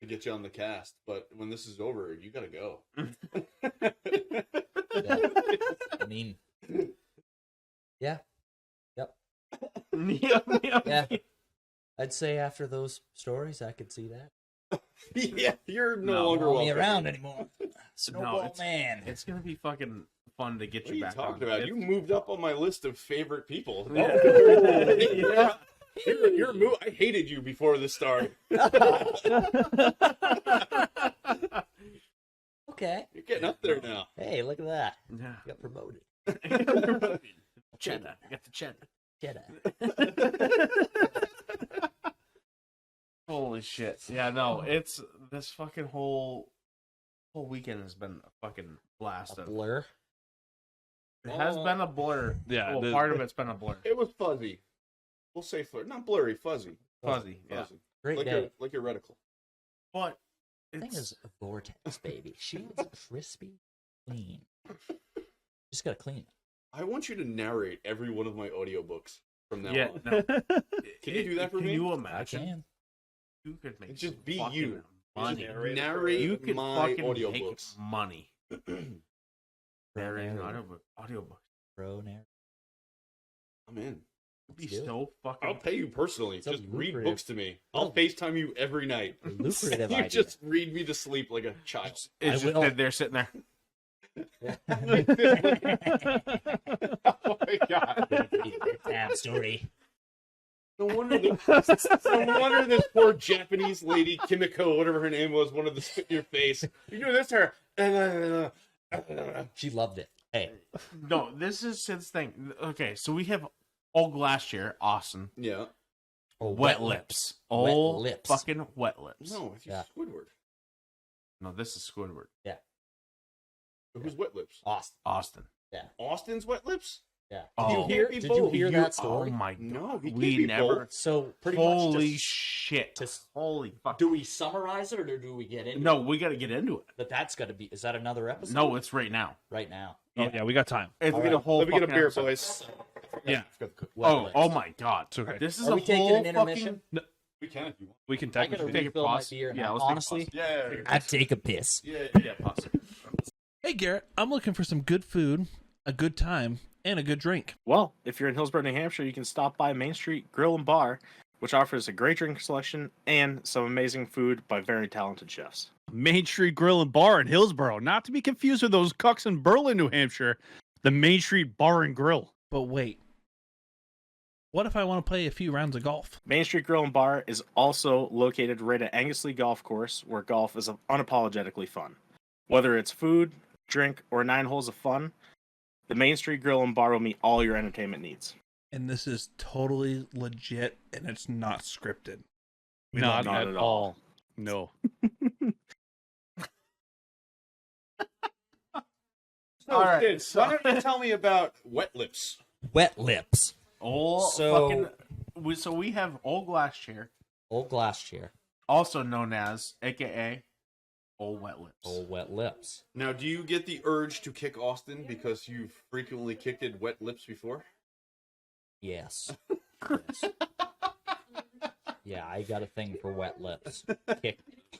to get you on the cast, but when this is over, you gotta go. Yeah. I mean, yeah. Yep. Yeah. I'd say after those stories, I could see that. Yeah, you're no No, longer Want welcome. me around anymore. Snowball it's- man. It's gonna be fucking fun to get What are you you back talking on. about? You moved up on my list of favorite people. Yeah. I hated you before this started. Okay. You're getting up there now. Hey, look at that. Yeah. You got promoted. Cheddar. You got the cheddar. Jedi. Holy shit. Yeah, no, it's this fucking whole weekend has been a fucking blast. A blur. It has been a blur. Yeah, Well, the- part of it's been a blur. It was fuzzy. We'll say not blurry, fuzzy. Fuzzy, yeah. Fuzzy. Great Like day. like your reticle. But Thing it's is a vortex, baby. She was crispy, clean. Just gotta clean it. I want you to narrate every one of my audiobooks from now yeah. on. No. Can you do that for Can me? you I imagine? can. You could make Just some be fucking you. money. Just narrate You could my fucking make audiobooks. money. Narrating narrator. audiobooks. Pro narrator. I'm in. It'd be Let's do it. so fucking. I'll pay you personally. It's a Just read lucrative- books to me. I'll Oh. FaceTime you every night. A lucrative You idea. just read me to sleep like a child. It's I just will. dead there sitting there. Oh my god. Damn story. No wonder, no wonder this poor Japanese lady, Kimiko, whatever her name was, wanted to spit in your face. You do this to her. She loved it. Hey, No, this is his thing. Okay, so we have all glass here, Austin. Yeah. oh, Wet lips. Wet All lips. fucking wet lips. No, it's Yeah. Squidward. No, this is Squidward. Yeah. Who's Wet Lips? Austin. Austin's Wet Lips? Yeah. Oh. Did you hear that story? Oh my god. No, he we can't be never. both. So pretty Holy much shit. just Holy fuck. do we summarize it or do we get into it? No, we got to get into it. But that's got to be. Is that another episode? No, it's right now. Right now. Oh, yeah, we got time. It's All been a right. whole Let me get a fucking beer, episode. boys. Yeah. Oh my god. It's okay. This is Are a we taking whole an intermission? fucking... We can if you want. We can I gotta technically. take a refill my pause. beer. Yeah, Now. let's take a Honestly, pause. Yeah. I'd take a piss. Yeah. pause. Hey, Garrett, I'm looking for some good food, a good time, and a good drink. Well, if you're in Hillsborough, New Hampshire, you can stop by Main Street Grill and Bar, which offers a great drink selection and some amazing food by very talented chefs. Main Street Grill and Bar in Hillsborough, not to be confused with those cucks in Berlin, New Hampshire. The Main Street Bar and Grill. But wait, what if I want to play a few rounds of golf? Main Street Grill and Bar is also located right at Anglesey Golf Course, where golf is unapologetically fun. Whether it's food, drink, or 9 holes of fun, the Main Street Grill and Bar will meet all your entertainment needs. And this is totally legit, and it's not scripted. Not not at at all. No. So, All right, kids, so- why don't you tell me about Wet Lips? Wet Lips. Oh, So- so we have Old Glass Chair, Old glass chair. also known as, AKA, Old Wet Lips. Old Wet Lips. Now, do you get the urge to kick Austin because you've frequently kicked it Wet Lips before? Yes. Yes. Yeah, I got a thing for wet lips.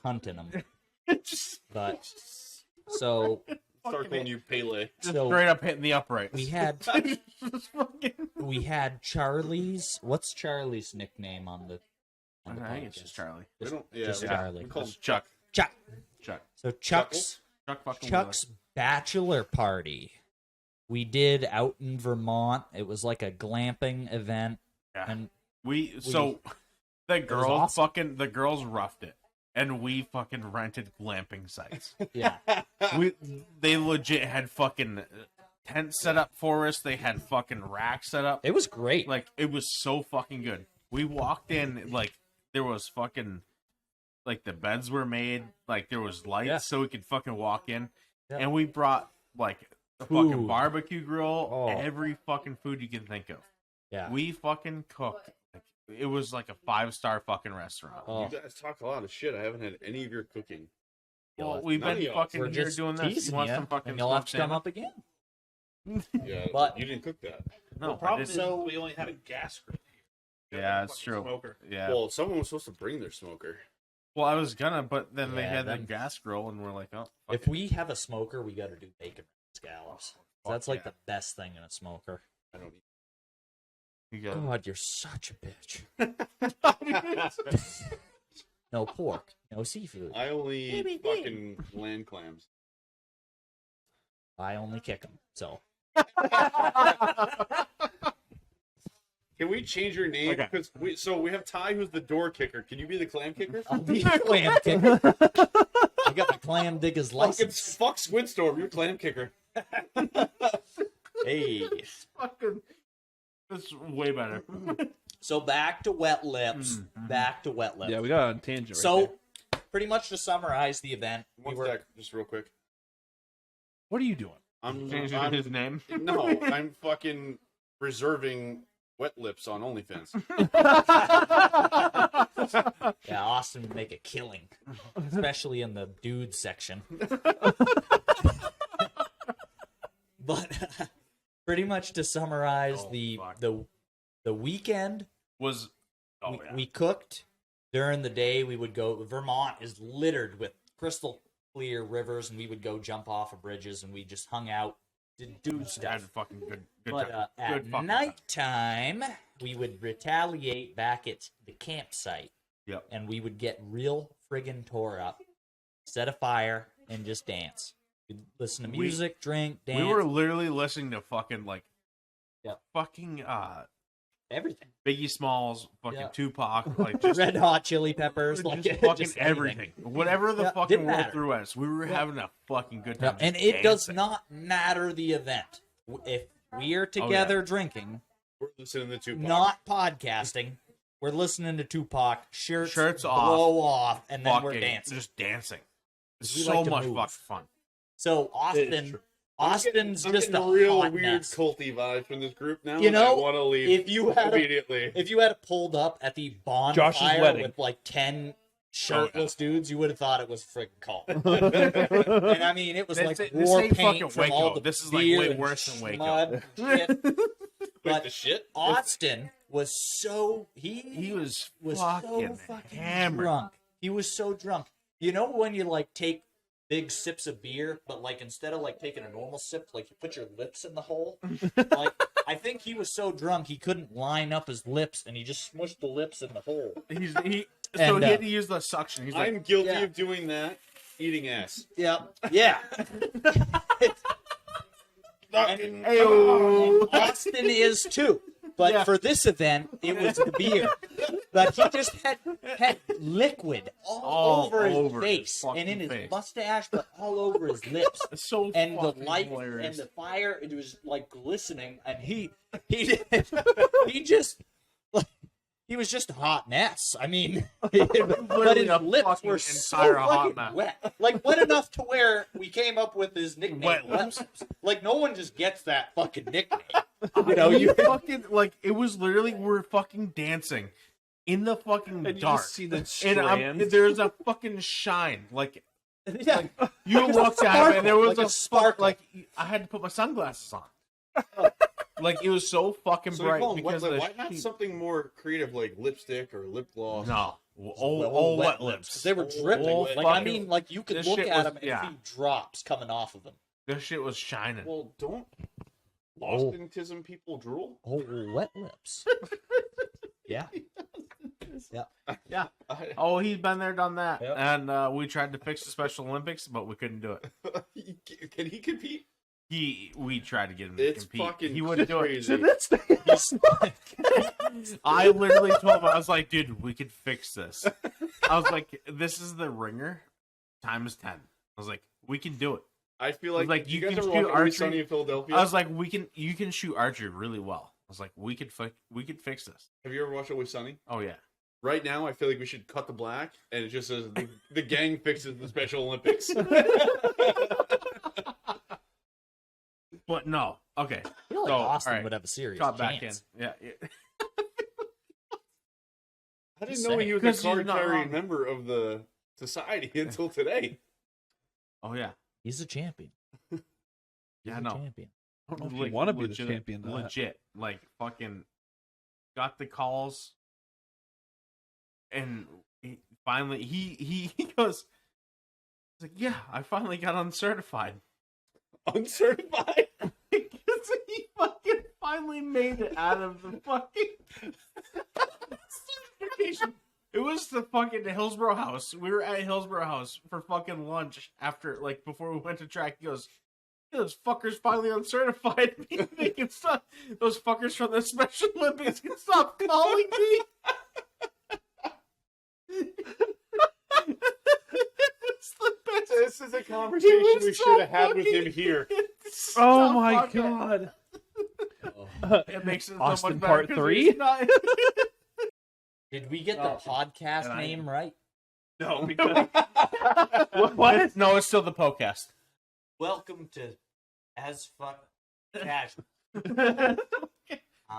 Hunting them. But so Start calling you Pele. Just so straight up hitting the uprights. we had Just fucking... we had Charlie's. What's Charlie's nickname on the? I think it's just Charlie. We don't, Just we Charlie. call him Just Chuck. Chuck. Chuck. So Chuck's Fucking Chuck's bachelor party. We did out in Vermont. It was like a glamping event, Yeah. and The girls awesome. the girls roughed it, and we fucking rented glamping sites. yeah, They legit had fucking tents set up for us. They had fucking racks set up. it was great. Like, it was so fucking good. We walked in, like, there was fucking, like, the beds were made, like, there was lights Yeah. so we could fucking walk in. Yeah. And we brought, like, a Food. fucking barbecue grill, Oh. every fucking food you can think of. yeah, We fucking cooked. Like, it was like a 5-star fucking restaurant. oh, You guys talk a lot of shit. I haven't had any of your cooking. Well, we've none been of y'all. fucking we're here just doing this. teasing You want you, some fucking and you'll have to smoked come salmon? up again. Yeah, But- you didn't cook that. No, the problem I is didn't. we only had a gas grill. Yeah, it's Fucking true. Smoker. Yeah. Well, someone was supposed to bring their smoker. Well, I was gonna, but then they Yeah, had the then- gas grill, and we're like, oh. fuck If it. we have a smoker, we got to do bacon scallops. Fuck That's like yeah. the best thing in a smoker. I don't You got God, you're such a bitch. No pork, no seafood. I only Baby eat fucking land clams. I only kick them. So Can we change your name? Okay. Because we have Ty, who's the door kicker. Can you be the clam kicker? I'll be a clam kicker. I got my clam digger's Fucking license. fuck Squidstorm, you're clam kicker. Hey. fucking. That's way better. So back to wet lips. Back to wet lips. Yeah, we got on a tangent right So there. pretty much to summarize the event, One sec, just real quick. What are you doing? Changing his name. No, I'm fucking reserving wet lips on OnlyFans. Yeah, Austin would make a killing, especially in the dude section. But pretty much to summarize Oh, the fuck. the weekend, Was. Oh, we, yeah. we cooked during the day. We would go. Vermont is littered with crystal clear rivers, and we would go jump off of bridges, and we just hung out, did dude had stuff. fucking good. But time. at Good fucking nighttime, we would retaliate back at the campsite, Yep. and we would get real friggin' tore up, set a fire, and just dance. We'd listen to We- music, drink, dance, We were literally listening to fucking like. Yep. Fucking everything. Biggie Smalls, fucking Yeah. Tupac, like just Red Hot Chili Peppers, like just fucking just anything. everything. Whatever the Yeah, fucking didn't world matter. threw at us, we were having a fucking good time. Yeah, and just it does dancing. not matter the event. If we are together drinking, We're listening to Tupac. not podcasting, we're listening to Tupac, shirts Shirts off, blow off, and then we're Fucking dancing. just dancing. It's We so like to much move. fucking fun. So Austin's I'm just a getting real hot weird mess. culty vibes from this group now. You and know, I want to leave if you had immediately. If you had pulled up at the Josh's bonfire wedding. with like 10 shirtless dudes, you would have thought it was friggin' cult. And I mean, it was like This war ain't paint fucking from Waco. all the This is like beer way and worse than Waco. mud and shit. With But the shit? Austin was so He was so fucking fucking hammered. drunk. He was so drunk. You know when you like take big sips of beer, but like instead of like taking a normal sip, like you put your lips in the hole? Like I think he was so drunk he couldn't line up his lips and he just smushed the lips in the hole. So And, he had to use the suction. He's like, I'm guilty Yeah. of doing that. Eating ass. Yeah. Yeah. Fucking- And Austin is too. But Yeah. for this event, it was the beer. But he just had liquid all over his face and in his face. mustache, but all over his lips. It's so And the fucking light hilarious. and the fire, it was like glistening. And he just, like, he was just a hot mess. I mean, but Literally his a lips fucking were so entire hot fucking mess. wet. Like, wet enough to where we came up with his nickname, Wet Wet lips. Lips. Like, no one just gets that fucking nickname. You know, you fucking like it was literally we're fucking dancing in the fucking And you dark, just see the and strands. there's a fucking shine. Like yeah. you Like a looked at him, and there was like a a sparkle. Like I had to put my sunglasses on. Like it was so fucking So we bright call them because wet of lip. the Why not heat. something more creative like lipstick or lip gloss? No, Well, all wet lips. They were dripping. Oh, Like, I fucking- mean, like, you could this look shit at was- him and yeah. see drops coming off of him. This shit was shining. Well, don't Austentism people drool? Oh, wet lips. Yeah. Yeah. I- Oh, he's been there, done that, Yep. and we tried to fix the Special Olympics, but we couldn't do it. Can he compete? We tried to get him to It's compete. fucking He wouldn't do it. crazy. I literally told him, I was like, dude, we could fix this. I was like, this is the ringer times 10. I was like, we can do it. I feel like, Like, you you guys can ever shoot watch Always archery? Sunny in Philadelphia? I was like, you can shoot archery really well. I was like, we could fix this. Have you ever watched Always Sunny? Oh yeah. Right now, I feel like we should cut the black, and it just says the gang fixes the Special Olympics. But no. Okay. I feel like So, Austin alright. would have a serious Got back in. chance. Yeah. I didn't Just know saying. he was 'Cause a you're card not carrying wrong. member of the society until today. Oh yeah. He's a champion. He's Yeah, a no. champion. I don't know if Like, you want to be the legit- champion. Though. Legit. Like fucking got the calls, and finally he goes. He's like, yeah, I finally got uncertified. Uncertified? Because he fucking finally made it out of the fucking certification. It was the fucking Hillsborough House. We were at Hillsborough House for fucking lunch after, like, before we went to track. He goes, yeah, those fuckers finally uncertified me. They can stop. Those fuckers from the Special Olympics can stop calling me. It's the best. This is a conversation was we so should have had with fucking- him here. Oh my fucking- god. It makes it so Austin much better Part 'cause 3? he's not- Did we get Oh. the podcast And I- name right? No, because What? No, it's still the podcast. Welcome to As Fuck Casual.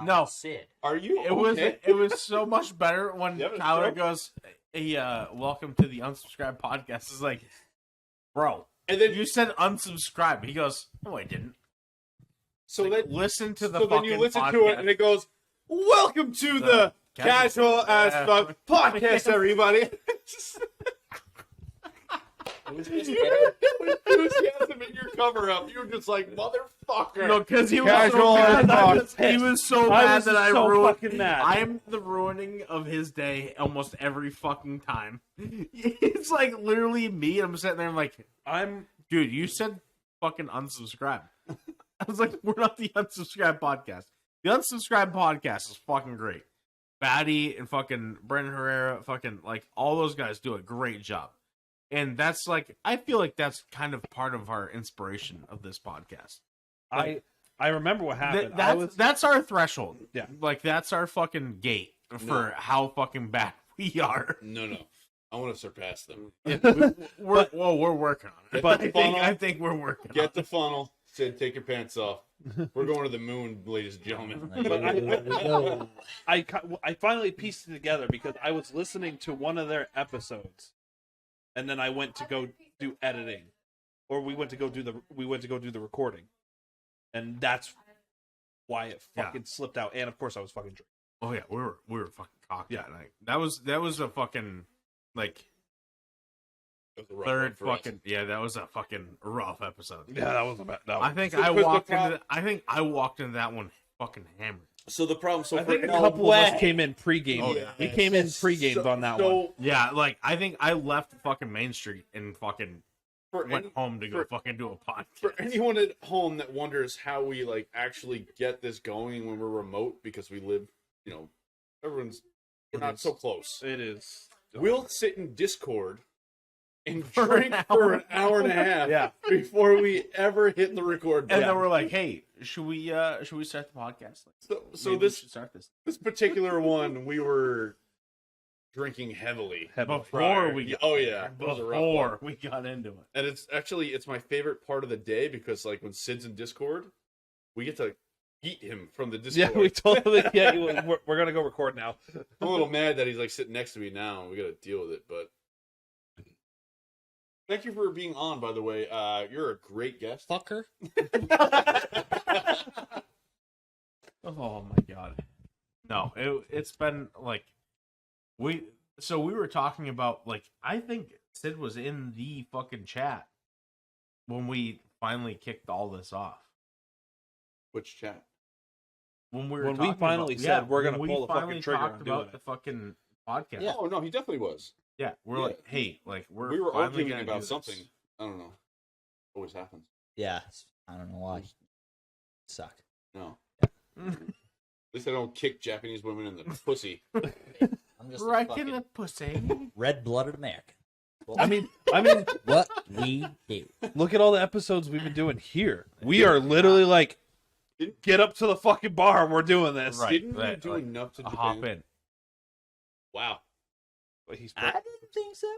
No. Sid. are you It was so much better when You have a Tyler stroke? goes, "Hey, welcome to the unsubscribed podcast." It's like, bro, And then you said unsubscribe. He goes, "No, I didn't." so Like, then listen to the so then fucking you listen podcast. to it and it goes, "Welcome to the Casual as Fuck podcast, everybody." It was just Enthusiasm in your cover up. You were just like, motherfucker. No, because he was Casual so as mad. fuck. He was so I mad was that I so ruined. fucking mad. I'm the ruining of his day almost every fucking time. It's like literally me. And I'm sitting there. I'm like, dude, you said fucking unsubscribe. I was like, we're not the unsubscribed podcast. The unsubscribed podcast is fucking great. Batty and fucking Brendan Herrera, fucking like all those guys do a great job. And that's like, I feel like that's kind of part of our inspiration of this podcast. I remember what happened. That's our threshold. Yeah. Like that's our fucking gate for how fucking bad we are. No. I want to surpass them. Yeah, we're working on it. But I think we're working on Get the funnel. Sid, take your pants off. We're going to the moon, ladies and gentlemen. I finally pieced it together because I was listening to one of their episodes, and then I went to go do editing, or we went to go do the recording, and that's why it fucking slipped out. And of course, I was fucking drinking. Oh yeah, we were fucking cocked that night. That was a fucking like That was a rough third one for us. fucking that was a fucking rough episode. Yeah, that was a bad. I think So I because the walked into that one fucking hammered. So the problem. So I for think a couple of us came in pregame. Oh, yeah. We came in pregame on that one. Yeah, like I think I left fucking Main Street and fucking for went home to go fucking do a podcast. For anyone at home that wonders how we like actually get this going when we're remote because we live, we're not so close. It is. We'll sit in Discord and For drink for an hour and a half Yeah. before we ever hit the record And button. then we're like, "Hey, should we start the podcast?" Like, So maybe we this should start this particular one, we were drinking heavily before prior. we got Oh yeah, it was a rough one. before we got into it. And it's my favorite part of the day because like when Sid's in Discord, we get to eat him from the Yeah, Discord. we totally. Yeah, we're gonna go record now. I'm a little mad that he's like sitting next to me now, and we got to deal with it. But thank you for being on, by the way. You're a great guest. Fucker. Oh my god. No, it's been like we were talking about like I think Sid was in the fucking chat when we finally kicked all this off. Which chat? When we finally said we're gonna when pull we the fucking finally trigger talked and doing about it. the fucking podcast. Yeah. Oh no, he definitely was. Yeah, we're Yeah. like, hey, like We were finally arguing gonna do about this. something. I don't know. Always happens. Yeah, I don't know why. Suck. No. At least I don't kick Japanese women in the pussy. I'm just a Right in fucking the pussy. red-blooded American. I mean, What we do. look at all the episodes we've been doing here. We are literally like, get up to the fucking bar and we're doing this. Right. Didn't we that, do like, enough to Japan? hop in. Wow. But he's I didn't think so.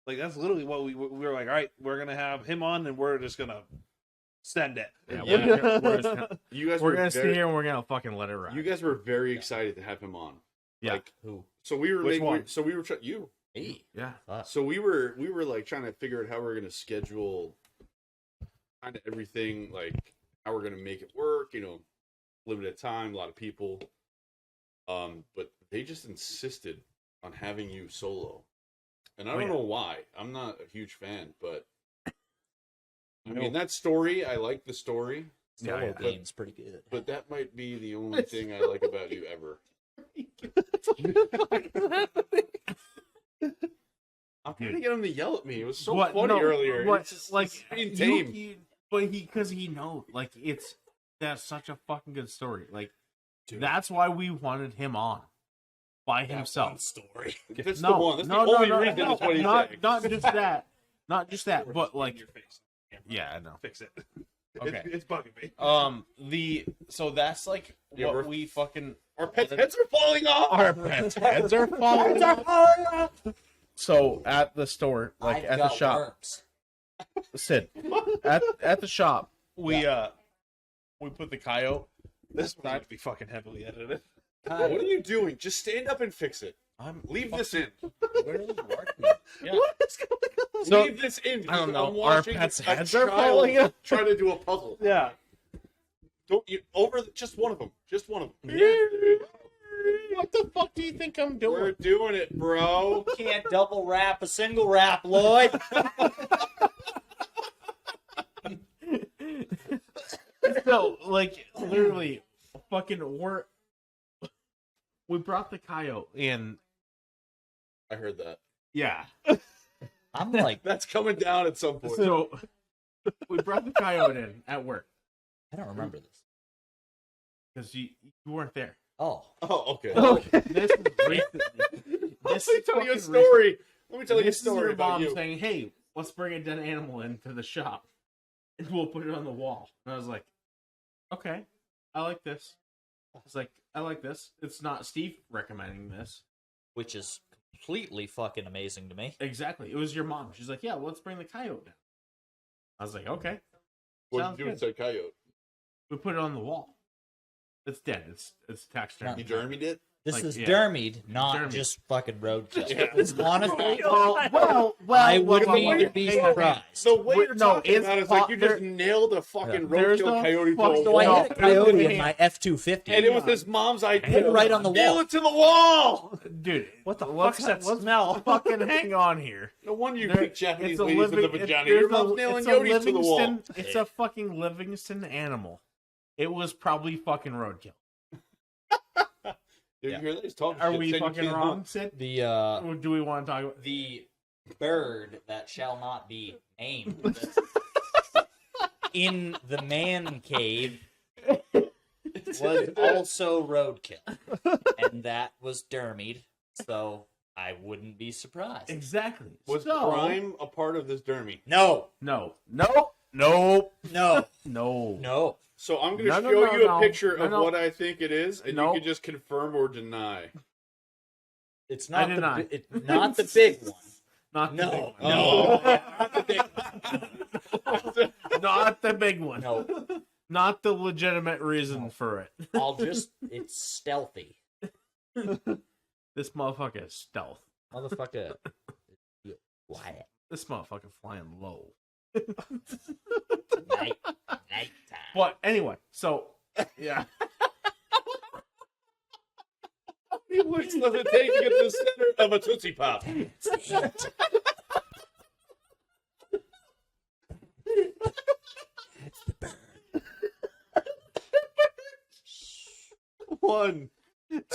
like, that's literally what we were like. All right, we're gonna have him on, and we're just gonna send it. Yeah, Yeah. we're You guys gonna sit very, here and we're gonna fucking let it ride. You guys were very excited to have him on. Yeah. Like, Who? so we were Which making, one? so we were you. Hey. Yeah. So we were like trying to figure out how we're gonna schedule kind of everything, like how we're gonna make it work. Limited time, a lot of people. But they just insisted on having you solo, and I don't know why. I'm not a huge fan, but I mean that story. I like the story, Solo Yeah, yeah. game's pretty good. but that might be the only thing I like about you ever. I'm trying to get him to yell at me. It was so What? funny No, earlier. what? It's just, Like it's being tame. because he knows, like that's such a fucking good story. Like Dude. that's why we wanted him on by That himself. one story. That's No, the one. That's the only reason. That's what he's saying. not just that, not just that, but In like your face. yeah, I know. Fix it. Okay. It's bugging me. So that's like Yeah, what we're- we fucking Our pets' heads are falling off. our pets' heads are falling off. So at the store, like I've at the got shop, worms. Sid, at the shop, we put the coyote. This one might be fucking heavily edited. What are you doing? Just stand up and fix it. I'm Leave this in. Really working. yeah. What is going on? So- Leave this in. I don't because know. I'm Our watching pets' a heads are child falling off. Try to do a puzzle. Yeah. Don't you just one of them. Just one of them. What the fuck do you think I'm We're doing it, bro. Can't double wrap a single wrap, Lloyd. So, like, literally, fucking, we brought the coyote in. I heard that. Yeah. I'm like, That's coming down at some point. So, we brought the coyote in at work I don't remember this. because you weren't there. Oh. Oh, okay. This is recent. Let me tell you a fucking story. Let me tell you a This is story your about mom you. saying, "Hey, let's bring a dead animal into the shop, and we'll put it on the wall." And I was like, "Okay, I like this." I was like, I like this. It's not Steve recommending this. Which is completely fucking amazing to me. Exactly. It was your mom. She's like, yeah, let's bring the coyote down. I was like, okay. What Sounds did you do good. with that coyote? We put it on the wall. It's dead. It's taxidermy. You dermied it? This Like, is yeah. dermied, not Dermied. just fucking roadkill. Yeah. It's honestly, well, I wouldn't well, even be hang on. surprised. The way you're No, talking it's about it, it's like you just there- nailed a fucking There's roadkill no coyote fuck- to a So I wall. hit a coyote in my F-250. And it was his mom's idea. Hit it right on the Nail wall. it to the wall! Dude, What the let's- fuck's that let's smell? Fucking hang on here. No wonder you There- kick Japanese it's a ladies in the living- vagina. there's Your a- mom's nailing it's a Yotis to the wall. Livingston- It's a fucking Livingston animal. It was probably fucking roadkill. Did you hear that? He's talking Are shit, we saying you fucking can't wrong, hunt. Sid? The Or do we want to talk about? the bird that shall not be named in the man cave was also roadkill, and that was dermied. So I wouldn't be surprised. Exactly. Was So- crime a part of this dermy? No, No. No. No. no, No. no. So I'm going to No, no, show no, you a no. picture No, of no. what I think it is, and No. you can just confirm or deny. It's I not the deny. not the big one. Not the No, big one. no, Not the big one. Not the big one. no. Not the legitimate reason for it. It's stealthy, This motherfucker is stealth. motherfucker. Quiet. This motherfucker flying low. Nighttime. But anyway, so yeah. How many licks does it take to get to the center of a Tootsie Pop? One,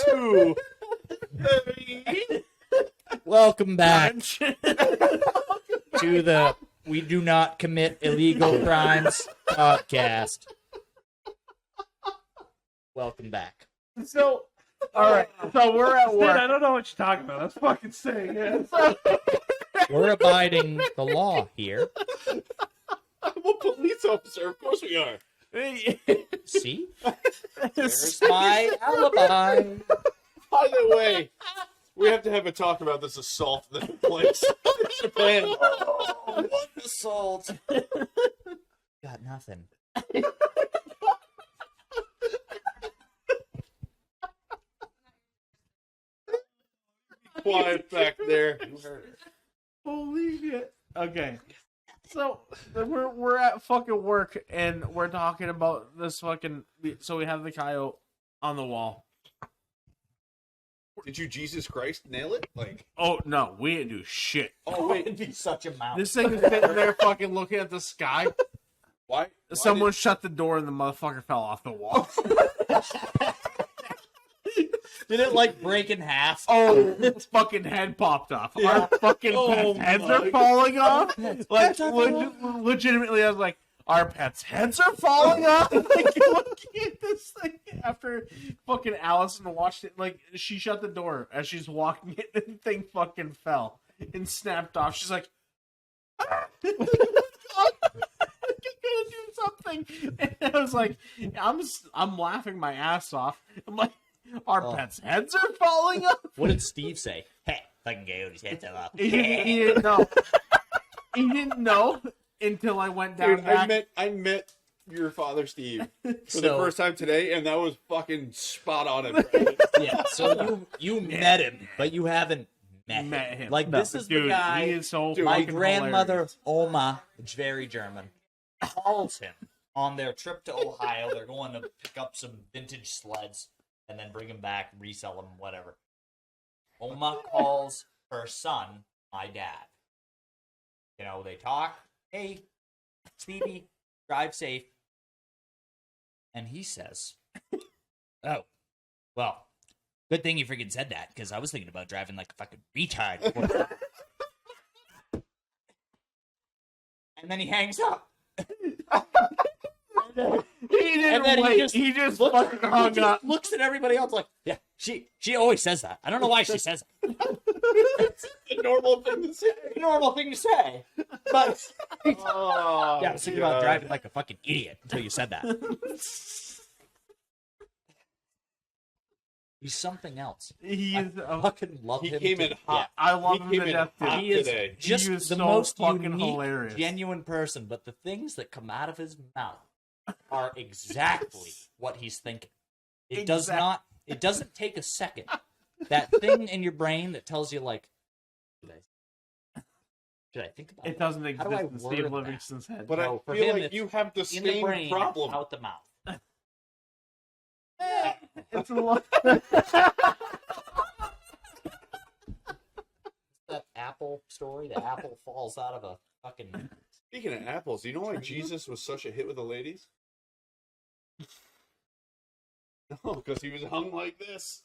two, three. Welcome back to the We Do Not Commit Illegal Crimes podcast. Welcome back. So all right. So we're at Dude, I work. don't know what you're talking about. That's fucking sick. Yeah. We're abiding the law here. I'm a police officer. Of course we are. See? There's my alibi. By the way, we have to have a talk about this assault that took place in Japan. What assault? Got nothing. Quiet back there. Holy shit. Okay. So we're at fucking work and we're talking about this fucking. So we have the coyote on the wall. Did you Jesus Christ nail it? Like, Oh no, we didn't do shit. oh It'd wait, be such a mouth. This thing is sitting there fucking looking at the sky. why? Someone shut the door and the motherfucker fell off the wall. Did it like break in half? Oh, its fucking head popped off. Our fucking Oh pets' heads my are falling off. Like, Pets are falling legitimately, I was like, our pets' heads are falling off. Like, looking at this thing after fucking Allison watched it. Like, she shut the door as she's walking it, and the thing fucking fell and snapped off. She's like, "Ah." I'm gonna do something. And I was like, I'm laughing my ass off. I'm like, our Oh. pets' heads are falling off. What did Steve say? Hey, fucking coyote's head fell off. He didn't know. He didn't know until I went down Dude, back. I met your father, Steve, for the So- first time today, and that was fucking spot on. Yeah, so you met him, but you haven't met him. Like, No, this is dude, the guy He is so my fucking grandmother, hilarious. Oma, which is very German, calls him on their trip to Ohio. They're going to pick up some vintage sleds and then bring them back, resell them, whatever. Oma calls her son my dad. You know, they talk. Hey, Stevie, drive safe. And he says, oh, well, good thing you freaking said that, because I was thinking about driving like a fucking retard. And then he hangs up. He didn't And then wait. He just looks, fucking hung he up. just looks at everybody else like, yeah, she always says that. I don't know why she says it. It's a normal thing to say. It's a normal thing to say. But Oh, yeah, I was thinking about driving like a fucking idiot until you said that. He's something else. He I is. fucking love He him. came in hot. I love him He to came in death. hot Dude. He is today. just He is the so most fucking unique, hilarious. genuine person. But the things that come out of his mouth are exactly what he's thinking. It does not. It doesn't take a second. That thing in your brain that tells you like, should I think about it? It doesn't How do I exist in word Steve that? Livingston's head. But No, for I feel him, like it's you have the in the same brain, problem. out the mouth. It's a lot. That apple story. The apple falls out of a fucking. Speaking of apples, you know why Jesus was such a hit with the ladies? No, because he was hung like this.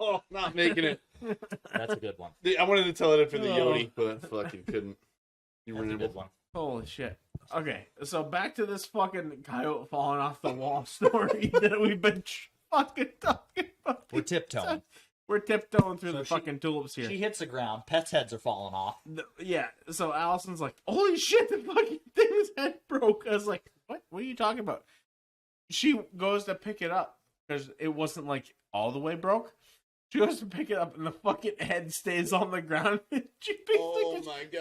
Oh, not making it. That's a good one. I wanted to tell it for the Yodi, but fucking couldn't. You That's a ran good one. Holy shit. Okay, so back to this fucking coyote falling off the wall story that we've been fucking talking about. We're tiptoeing. We're tiptoeing through So the she- fucking tulips here. She hits the ground. Pets' heads are falling off. Yeah, so Allison's like, holy shit, the fucking thing's head broke. I was like, what? What are you talking about? She goes to pick it up because it wasn't like all the way broke. She goes to pick it up and the fucking head stays on the ground. She Oh basically my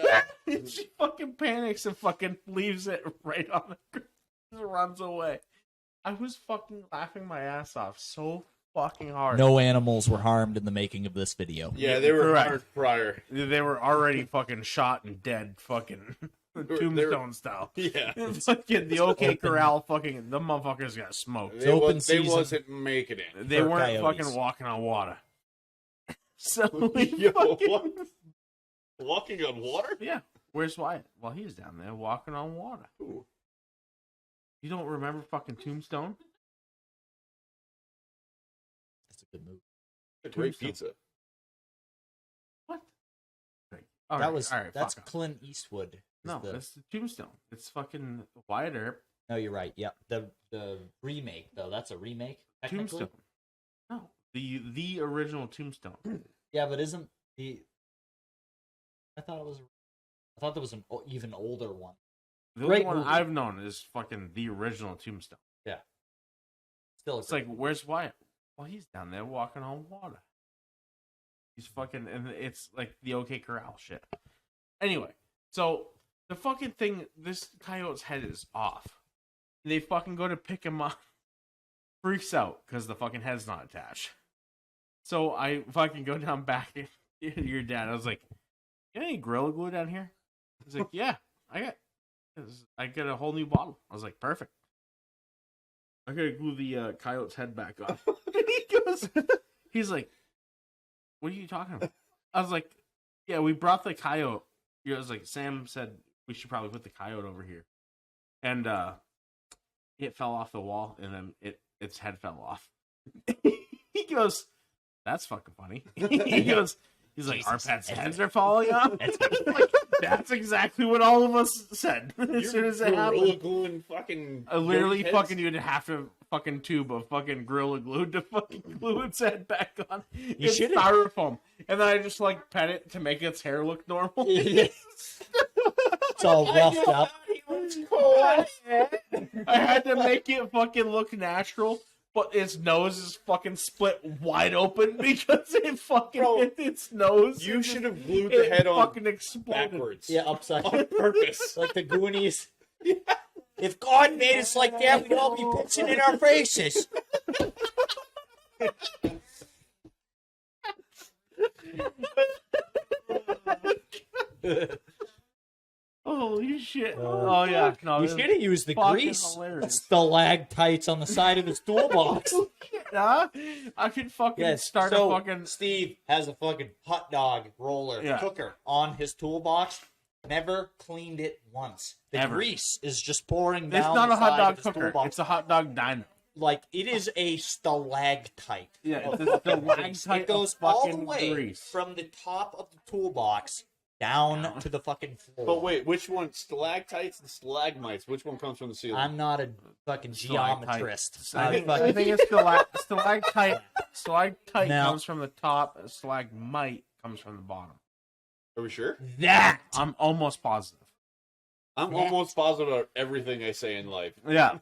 god. she fucking panics and fucking leaves it right on the ground. Just runs away. I was fucking laughing my ass off so fucking hard. No animals were harmed in the making of this video. Yeah, they were Correct. hard prior. They were already fucking shot and dead, fucking tombstone style. Yeah. Fucking the OK Corral, fucking the motherfuckers got smoked. They, open they season. wasn't making it. They for weren't coyotes. fucking walking on water. So we Yo, fucking- what? Walking on water? yeah. Where's Wyatt? Well, he's down there walking on water. Ooh. You don't remember fucking Tombstone? That's a good move. A great Tombstone. pizza. What? That's fuck off. Clint Eastwood. No, it's the Tombstone. It's fucking Wyatt Earp. No, you're right. Yep. The remake though. That's a remake. Technically. Tombstone. No, the original Tombstone. Yeah, but isn't the? I thought there was an even older one. The Great only one movie. I've known is fucking the original Tombstone. Still, It's like, where's Wyatt? Well, he's down there walking on water. He's fucking, and it's like the OK Corral shit. Anyway, so the fucking thing, this coyote's head is off. They fucking go to pick him up. Freaks out because the fucking head's not attached. So I fucking go down back to your dad. I was like, you got any Gorilla Glue down here? He's like, yeah, I got a whole new bottle. I was like, perfect. I gotta glue the coyote's head back on. He's like, what are you talking about? I was like, yeah, we brought the coyote. I was like, Sam said we should probably put the coyote over here. And it fell off the wall and then its head fell off. He goes, that's fucking funny. He's like, our pets' heads are falling off? Like, that's exactly what all of us said as soon as it happened. Gluing fucking. I literally goat fucking heads? you'd have to fucking tube of fucking Gorilla Glue to fucking glue its head back on. You It's should've- styrofoam. And then I just like pet it to make its hair look normal. it's all roughed up. I had to make it fucking look natural, but its nose is fucking split wide open because it fucking Bro, hit its nose. You and should just- have glued the it head on fucking exploded. backwards. Yeah, upside On purpose. like the Goonies. If God made us like that, we'd all be pitching in our faces. Holy shit. Oh, yeah. No, You this- should have used the fucking grease. hilarious. Stalactites on the side of his toolbox. Huh? I could fucking Yes, start so a fucking. Steve has a fucking hot dog roller Yeah. cooker on his toolbox. Never cleaned it once. The Ever. grease is just pouring It's down. not the a hot side dog of his cooker. toolbox. It's a hot dog diner. Like it is a stalactite. Yeah, of it's a fucking stalactite grease. It of goes all the fucking way grease. from the top of the toolbox down to the fucking floor. But wait, which one? Stalactites and stalagmites. Which one comes from the ceiling? I'm not a fucking Stalactite. geometrist. I I think it's stalactite. Stalactite No. comes from the top. Stalagmite comes from the bottom. Are we sure? that I'm almost positive. I'm almost positive about everything I say in life. Yeah.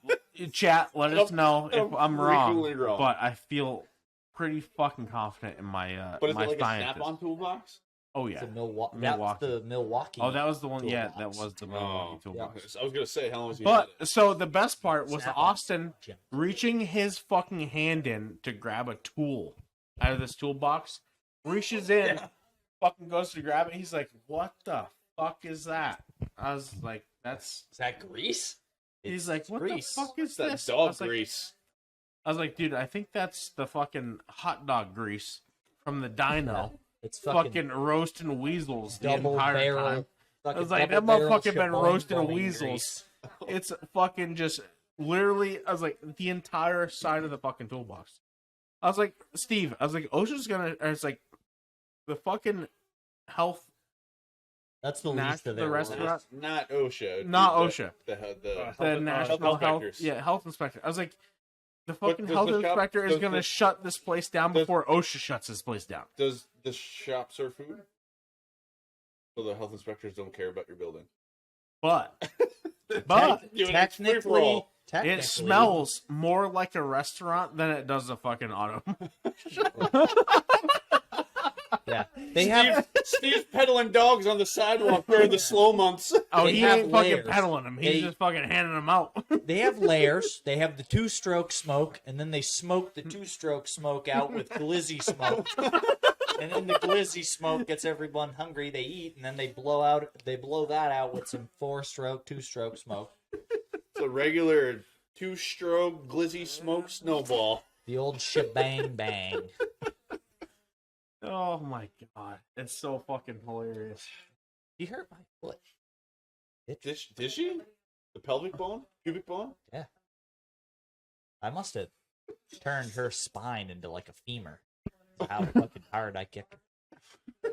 Chat, let us know if I'm frequently wrong, but I feel pretty fucking confident in my But is my it like scientist. a snap-on toolbox? Oh yeah, It's a Milwaukee. Milwaukee. That's the Milwaukee. Oh, that was the one. Yeah, that toolbox. was the Milwaukee toolbox. I was gonna say how long was he? But so the best part was Snap-on. Austin reaching his fucking hand in to grab a tool out of this toolbox. Reaches in, fucking goes to grab it. He's like, "What the fuck is that?" I was like, "That's." Is that grease? He's like, "What grease. the fuck is that this?" dog grease. I was like, "Dude, I think that's the fucking hot dog grease from the dyno." It's Fucking roasting weasels the double entire barrel. time. I was fucking like, that double barrel motherfucker been sheboygan roasting bone weasels. grease. It's fucking just literally, I was like, the entire side of the fucking toolbox. I was like, Steve, I was like, OSHA's gonna, or it's like, the fucking health, That's the Not least of the their restaurant. worries. Not OSHA. Not The- OSHA. The the national health, inspectors. yeah, health inspector. I was like, the fucking does health the shop- inspector is does gonna the- shut this place down does- before OSHA shuts this place down. Does the shop serve food? So the health inspectors don't care about your building. But, Doing but, free-for-all. Technically, it smells more like a restaurant than it does a fucking auto. Yeah, they have. Steve's peddling dogs on the sidewalk during the slow months. Oh, They he have ain't fucking layers. peddling them. He's They- just fucking handing them out. They have layers. They have the two-stroke smoke, and then they smoke the two-stroke smoke out with glizzy smoke. And then the glizzy smoke gets everyone hungry. They eat, and then they blow that out with some four-stroke, two-stroke smoke. It's a regular two-stroke glizzy smoke snowball. The old shebang bang. Oh my god, it's so fucking hilarious. He hurt my foot. Did she? The pelvic bone? Pubic bone? I must have turned her spine into like a femur. That's how fucking hard I kicked her.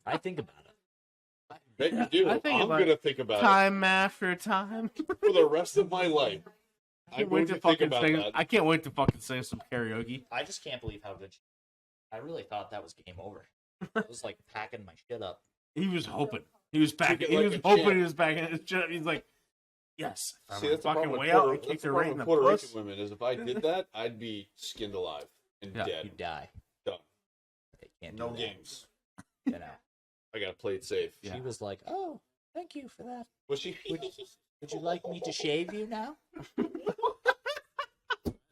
I think about it. Bet you do. I think I'm about gonna think about Time after time. it for the rest of my life. I I'm can't going wait to to think fucking about sing. that. I can't wait to fucking sing some karaoke. I just can't believe how good she. I really thought that was game over. I was like packing my shit up. He was hoping. He was packing. it He like was a hoping champ. he was packing his shit. He's like, yes. I'm See, on that's the fucking problem way with out. I Puerto, kicked that's the her problem right in the with Puerto puss. Rican women is if I did that, I'd be skinned alive and Yeah. dead. You die. Done. They can't No do that, games. You know. I gotta play it safe. Yeah. She was like, "Oh, thank you for that. Was she? Would you like me to shave you now?"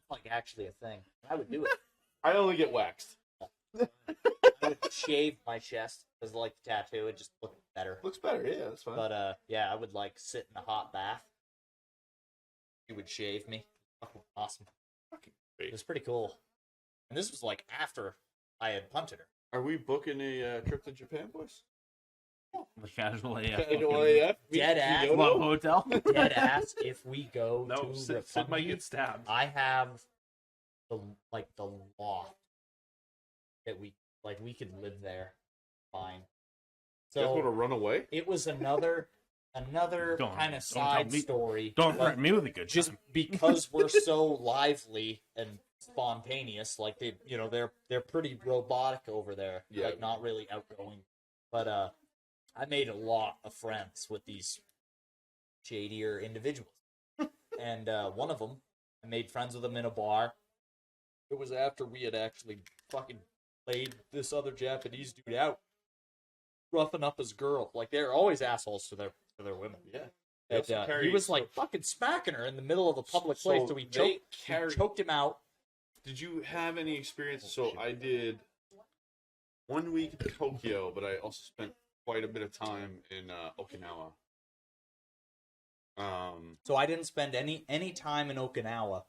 Like actually a thing. I would do it. I only get waxed. I would shave my chest because like the tattoo, it just looked better. Looks better. Yeah, that's fine. But yeah, I would like sit in a hot bath. She would shave me. Fucking awesome. It was pretty cool. And this was like after I had punted her. Are we booking a trip to Japan, boys? The casual AF. Casual fucking AF? Dead ass. Kyoto? Club hotel. Dead ass. If we go No, to Sid might Roppongi, get stabbed. I have the loft that we could live there fine. You guys want to So run away? it was another Don't- kind of don't tell side me- story. Don't but threaten me with a good just time. because we're so lively and spontaneous, like they're pretty robotic over there. Yeah. Like not really outgoing. But I made a lot of friends with these shadier individuals. And one of them, I made friends with him in a bar. It was after we had actually fucking played this other Japanese dude out, roughing up his girl. Like they're always assholes to their women. Yeah. And, he was like fucking smacking her in the middle of a public place, so we choked him out. Did you have any experience? So I did 1 week in Tokyo, but I also spent quite a bit of time in Okinawa. So I didn't spend any time in Okinawa.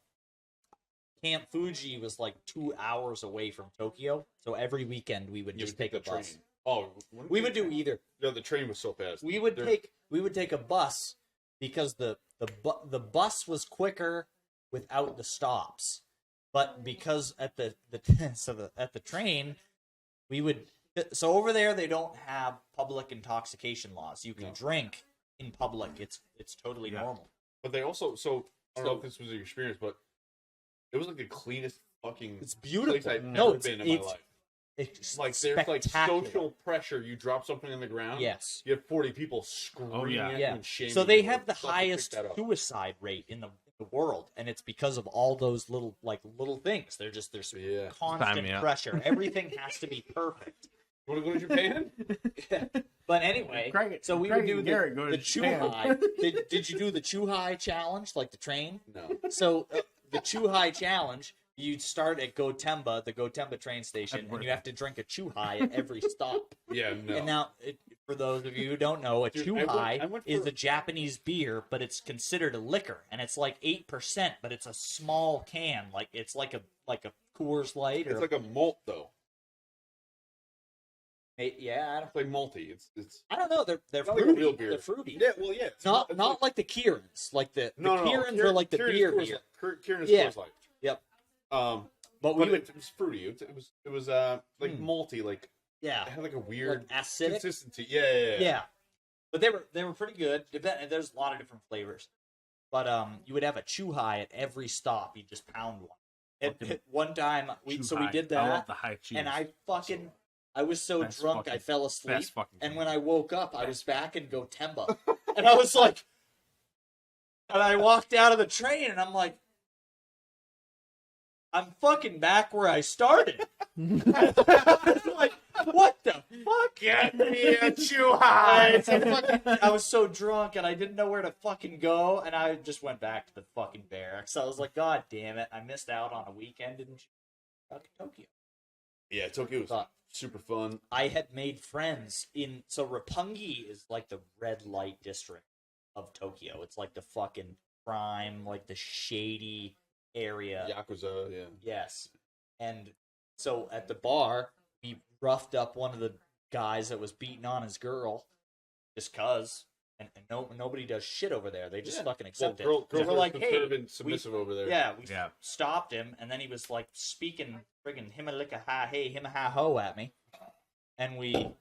Camp Fuji was like 2 hours away from Tokyo, so every weekend we would You just would take a the bus. train. Oh, We would do either. No, the train was so fast. We would There- take a bus because the bus was quicker without the stops, but because at the train we would. So over there they don't have public intoxication laws. You can No. drink in public. It's totally normal. But they also I don't know if this was your experience, but it was like the cleanest fucking It's beautiful. place I've No, ever it's- been in my it's- life. It's Like there's like spectacular. social pressure. You drop something on the ground. Yes. You have 40 people screaming at you Yeah. and shaming So they you. have the Stuff to pick highest that up. suicide rate in the the world, and it's because of all those little things. There's Yeah. constant Sign me up. pressure. Everything has to be perfect. You want to go to Japan? But anyway, Craig- so we Craig would do and Garrett go to the Japan. Chuhai. Did you do the Chuhai challenge, like the train? No. So the Chuhai challenge, you start at Gotemba, the Gotemba train station, and you have to drink a Chuhai at every stop. Yeah, no. And now, for those of you who don't know, a Dude, Chuhai I went is for- a Japanese beer, but it's considered a liquor, and it's like 8%, but it's a small can, like it's like a Coors Light, or It's like a malt though. yeah, It's like malty. It's I don't know. They're Not like a fruity. real beer. They're fruity. yeah. Well, yeah. It's Not it's like the Kierans. Like the no. Kierans Kirin- are like the Kirin is beer Coors beer. Light. Kirin is Yeah. Coors Light. Yep. But But we would it was fruity. It was like malty. Like yeah, it had like a weird like acidic. consistency. Yeah. Yeah, but they were pretty good. There's a lot of different flavors, but you would have a Chuhai at every stop. You just pound one. One time we did that, I love the high cheese. and I was so Best drunk I fucking- fell asleep. best fucking And thing. when I woke up, I was back in Gotemba, and I was like, and I walked out of the train, and I'm like, I'm fucking back where I started. I was like, what the fuck? Get me a Chuhai. I was so drunk and I didn't know where to fucking go, and I just went back to the fucking barracks. I was like, God damn it, I missed out on a weekend in fucking Tokyo. Yeah, Tokyo was But super fun. I had made friends so Roppongi is like the red light district of Tokyo. It's like the fucking crime, like the shady area. Yakuza, yeah. Yes. And so at the bar, we roughed up one of the guys that was beating on his girl just cuz. And nobody does shit over there. They just Yeah. fucking accept it. Girls So we're are like, hey, conservative, submissive over there. yeah, we Yeah. stopped him, and then he was like speaking friggin' himalika ha hey, him ha ho at me. And we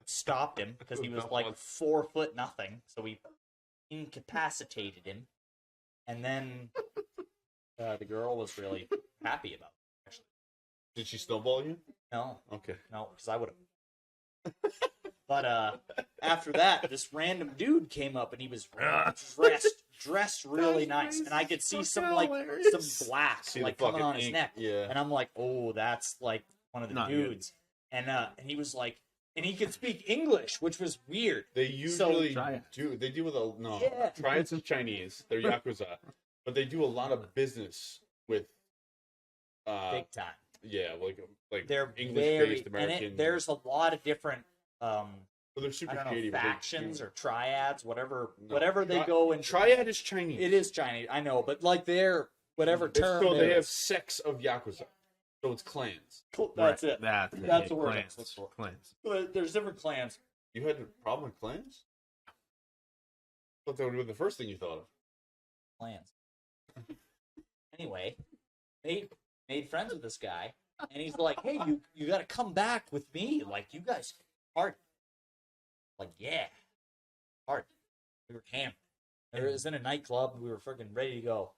stopped him because he was like 4'0" nothing. So we incapacitated him. And then the girl was really happy about it, actually. Did she snowball you? No, Okay. because I would have. But after that, this random dude came up, and he was dressed really nice, and I could see some black See the like coming fucking on his ink, neck, yeah. and I'm like, oh, that's like one of the Not good. dudes, and he was like, and he could speak English, which was weird. They usually Triads. do. They deal with a no. Yeah. Triads is Chinese. They're Yakuza, but they do a lot of business with. Big time. Yeah, like They're English-based very, American. and there's a lot of different. Well, they're super I don't know, shady. but they factions do- or triads, whatever No. they go in. Triad is Chinese. It is Chinese, I know, but like their whatever It's term. so they there have is. sects of Yakuza, so it's clans. Cool, that's it. That's the word I was looking for. Clans. But there's different clans. You had a problem with clans? I thought that would have been the first thing you thought of. Clans. Anyway, made friends with this guy, and he's like, "Hey, you got to come back with me. Like, you guys hard. Like, yeah, hard. We were hammered. It was in a nightclub. We were freaking ready to go.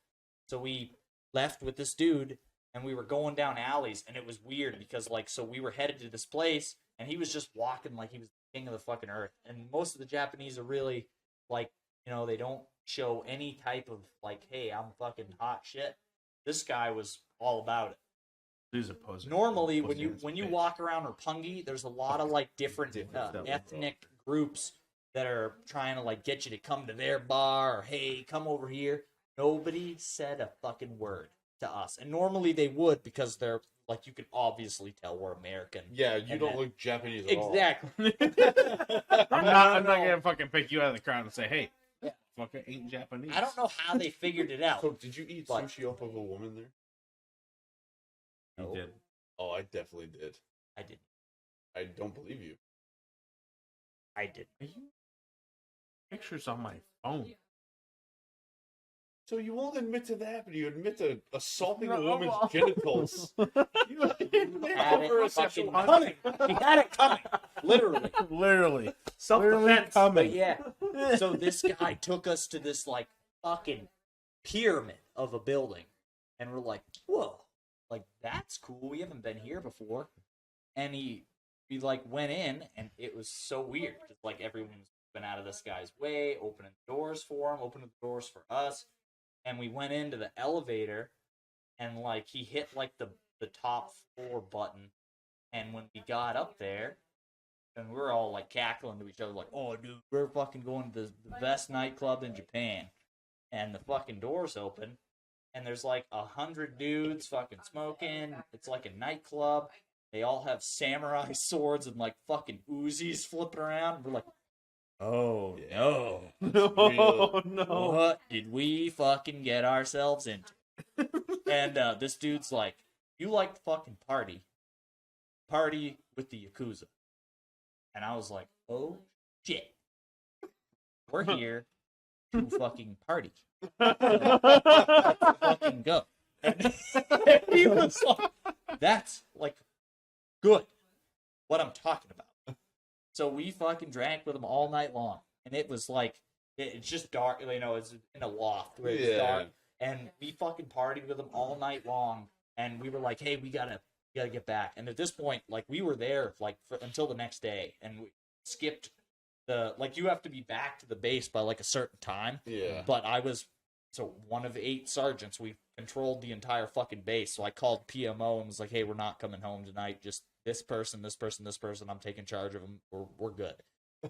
So we left with this dude, and we were going down alleys, and it was weird because, like, so we were headed to this place, and he was just walking like he was the king of the fucking earth. And most of the Japanese are really, like, you know, they don't show any type of, like, hey, I'm fucking hot shit. This guy was all about it. These are posers. Normally, Posers. when you walk around Roppongi, there's a lot of like different ethnic groups that are trying to like get you to come to their bar or hey, come over here. Nobody said a fucking word to us, and normally they would because they're like you can obviously tell we're American. Yeah, you And don't then- look Japanese at all. Exactly. I'm not gonna fucking pick you out of the crowd and say, hey, Yeah. fucking ain't Japanese. I don't know how they figured it out. So, did you eat But- sushi off of a woman there? You No. did. Oh, I definitely did. I didn't. I don't believe you. I didn't. Are you pictures on my phone? So you won't admit to that, but you admit to assaulting a No. woman's genitals. You Had over a it sexual fucking coming. He had it coming. Literally. Literally. Self-defense. coming. But yeah. So this guy took us to this like fucking pyramid of a building, and we're like, whoa, like that's cool. We haven't been here before. And we like went in, and it was so weird because like everyone's went out of this guy's way, opening doors for him, opening the doors for us. And we went into the elevator, and like he hit like the top floor button. And when we got up there, and we were all like cackling to each other, like, "Oh, dude, we're fucking going to the best nightclub in Japan." And the fucking doors open, and there's like 100 dudes fucking smoking. It's like a nightclub. They all have samurai swords and like fucking Uzis flipping around. We're like, oh no. Oh no. What did we fucking get ourselves into? And this dude's like, you like to fucking party. Party with the Yakuza. And I was like, oh shit. We're here to fucking party. Let's fucking go. And he was like, that's like good. What I'm talking about. So we fucking drank with him all night long. And it was like, it's just dark, you know, it's in a loft where it's dark. And we fucking partied with him all night long. And we were like, hey, we gotta get back. And at this point, like, we were there like until the next day. And we skipped you have to be back to the base by like a certain time. Yeah. But I was one of 8 sergeants. We controlled the entire fucking base. So I called PMO and was like, hey, we're not coming home tonight. Just this person. I'm taking charge of them. We're good.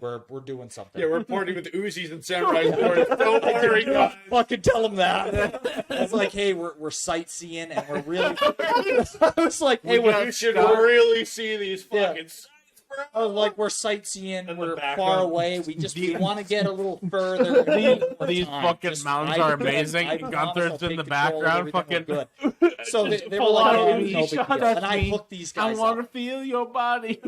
We're doing something. Yeah, we're partying with Uzis and samurai swords. Don't worry, guys. Fucking tell them that. I was like, hey, we're sightseeing and we're really. I was like, hey, you should really see these fucking. I was like, we're sightseeing. We're background. far away. We want to get a little further. These fucking mountains are amazing. Gunther's in the background. Fucking. So they were like, oh, no big deal. And I hooked these I guys want to up. feel your body.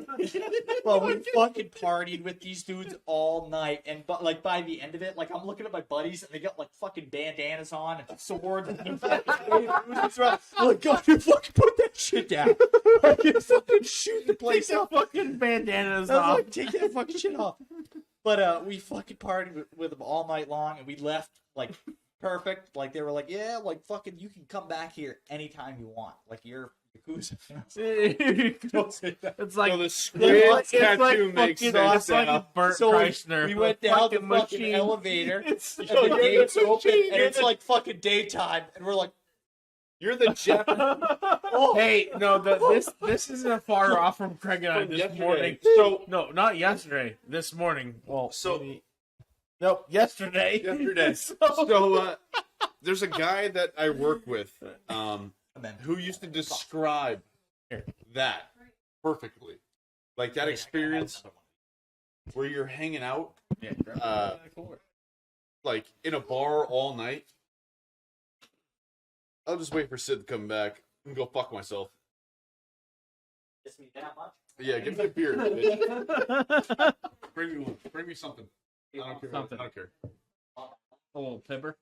Well, we fucking partied with these dudes all night, and like by the end of it, like I'm looking at my buddies, and they got like fucking bandanas on and swords, and I'm like, God, you fucking put that shit down. Fucking shoot the place up. Fucking bandanas I was off. like, take that fucking shit off. But we fucking partied with them all night long, and we left like perfect. Like they were like, yeah, like fucking, you can come back here anytime you want. Like you're Yakuza. Don't say that. It's like the squid tattoo makes fucking sense like now. Bert So Kreischer. we went down the fucking machine. elevator, and It's the gates open, and it's like fucking daytime, and we're like, You're the Japanese. Hey, no, this isn't far off from Craig and I this Yesterday. morning. So No, not yesterday. This morning. Well, So- maybe- nope, yesterday. yesterday. So there's a guy that I work with who used to describe that perfectly. Like that experience where you're hanging out like in a bar all night. I'll just wait for Sid to come back and go fuck myself. "Kiss me that much?" Yeah, give me a beer, bitch. Bring me one. Bring me something. I don't care. Something. I don't care. A little pepper.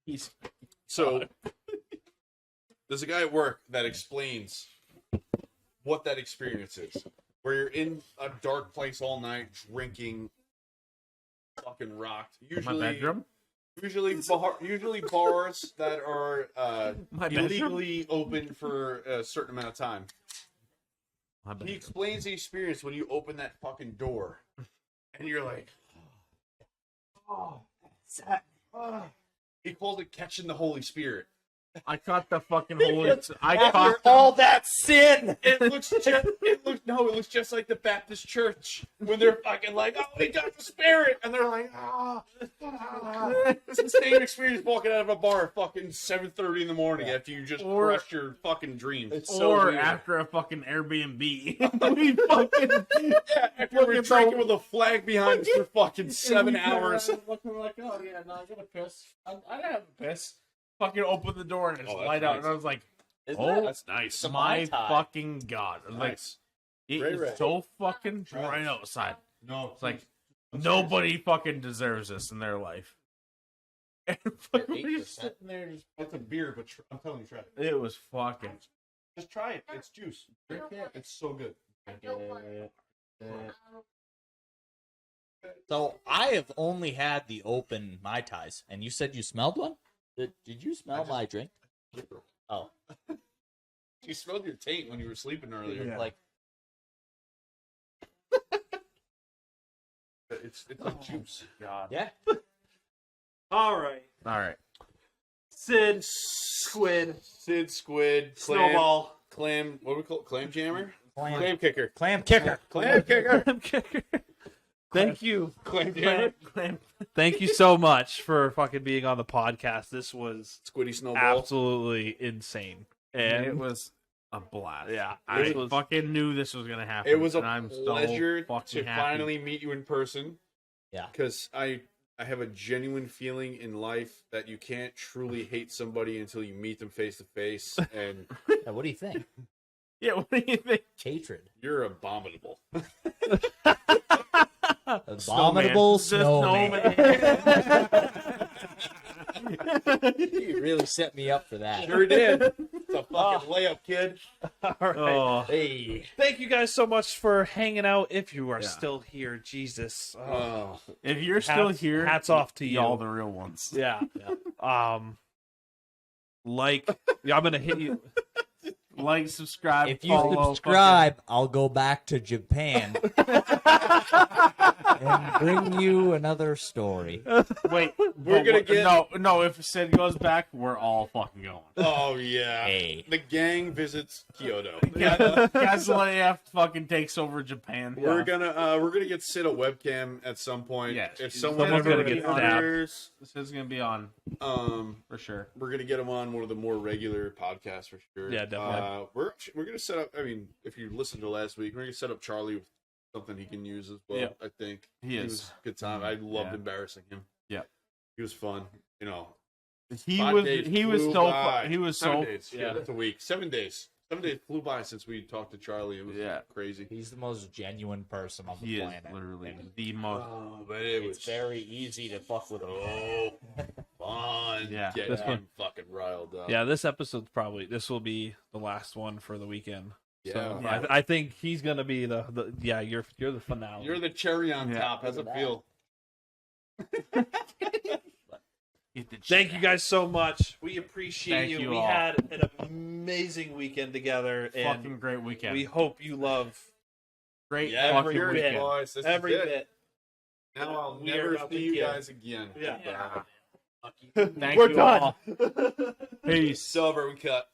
He's So there's a guy at work that explains what that experience is. Where you're in a dark place all night, drinking, fucking rocked. my bedroom. Usually bars that are My bedroom? illegally open for a certain amount of time. My He bedroom. explains the experience when you open that fucking door, and you're like, "Oh, that's that." He calls it catching the Holy Spirit. I caught the fucking Holy. I After caught all that sin, It looks just like the Baptist church when they're fucking like, "Oh, we got the Spirit," and they're like, It's the same experience walking out of a bar at fucking 7:30 in the morning after you just Or- crushed your fucking dreams. It's so or weird. after a fucking Airbnb. We fucking After we're at drinking the- with a flag behind us for fucking 7 hours. Looking like, oh yeah, no, I gotta piss. I gotta have a piss. Fucking open the door and it's Oh, that's light out, nice. and I was like, Isn't oh, That's nice. Some my Mai Tai. fucking god! I was like, Nice. it Ray is Ray. so fucking dry outside. No, It's like nobody fucking deserves this in their life. And fucking we're just sitting there, just, That's a beer, but I'm telling you, try it. it was fucking. Just try it. It's juice. Drink it. It's so good. So I have only had the open Mai Tais, and you said you smelled one? Did you smell my drink? Oh, You smelled your taint when you were sleeping earlier. Yeah. like It's a juice. God. Yeah. All right. All right. Sid, squid, Squid, Snowball, clam. What do we call it? Clam jammer? Clam, Clam kicker. clam kicker. Clam kicker. clam kicker. Thank you. Clam jammer. Thank you so much for fucking being on the podcast. This was Squiddy Snowball. absolutely insane. And It was a blast. Yeah, I this was- fucking knew this was gonna happen. It was a and I'm so pleasure fucking to happy. finally meet you in person. Yeah. Because I have a genuine feeling in life that you can't truly hate somebody until you meet them face to face, and Yeah, what do you think? Yeah, what do you think? Hatred. you're abominable. Abominable snowman. You really set me up for that. Sure did. It's a fucking layup, kid. all right. Oh, Hey. Thank you guys so much for hanging out. If you are Yeah. still here, Jesus. Oh, if you're still Hats- here, hats off to you. y'all, the real ones. Yeah. I'm gonna hit you. Like, subscribe, If you follow, subscribe, I'll go back to Japan and bring you another story. Wait, We're gonna get- no. If Sid goes back, we're all fucking going. oh yeah. Hey. The gang visits Kyoto. Kazuya fucking takes over Japan. We're gonna get Sid a webcam at some point. Yes. If Someone's someone gonna ever get stabbed. hears, This is gonna be on for sure. we're gonna get him on one of the more regular podcasts for sure. Yeah, definitely. We're gonna set up. I mean, if you listened to last week, we're gonna set up Charlie with something he can use as well. Yeah. I think He is. was a good time. I loved Yeah. embarrassing him. Yeah. He was fun. You know, He 5 was days he was flew so by. he was 7 so days. yeah. That's a week. 7 days. 7 days flew by since we talked to Charlie. It was Yeah. crazy. He's the most genuine person on the he is planet. literally And the most. Oh, but it was it's very easy to fuck with him. oh fun. Yeah. Get This him one- fucking riled up. Yeah, this episode's this will be the last one for the weekend. So Yeah. I think he's gonna be the you're the finale. You're the cherry on Yeah. top. How's it feel? Thank you guys so much. We appreciate Thank you. you We all. had an amazing weekend together, and Fucking great weekend. we hope you love Great Yeah, Every you're bit. it, boys. This every is it. bit. Now I'll We are never about see to you kill. guys again. Yeah. Thank We're you done. all. Peace. Silver, we cut.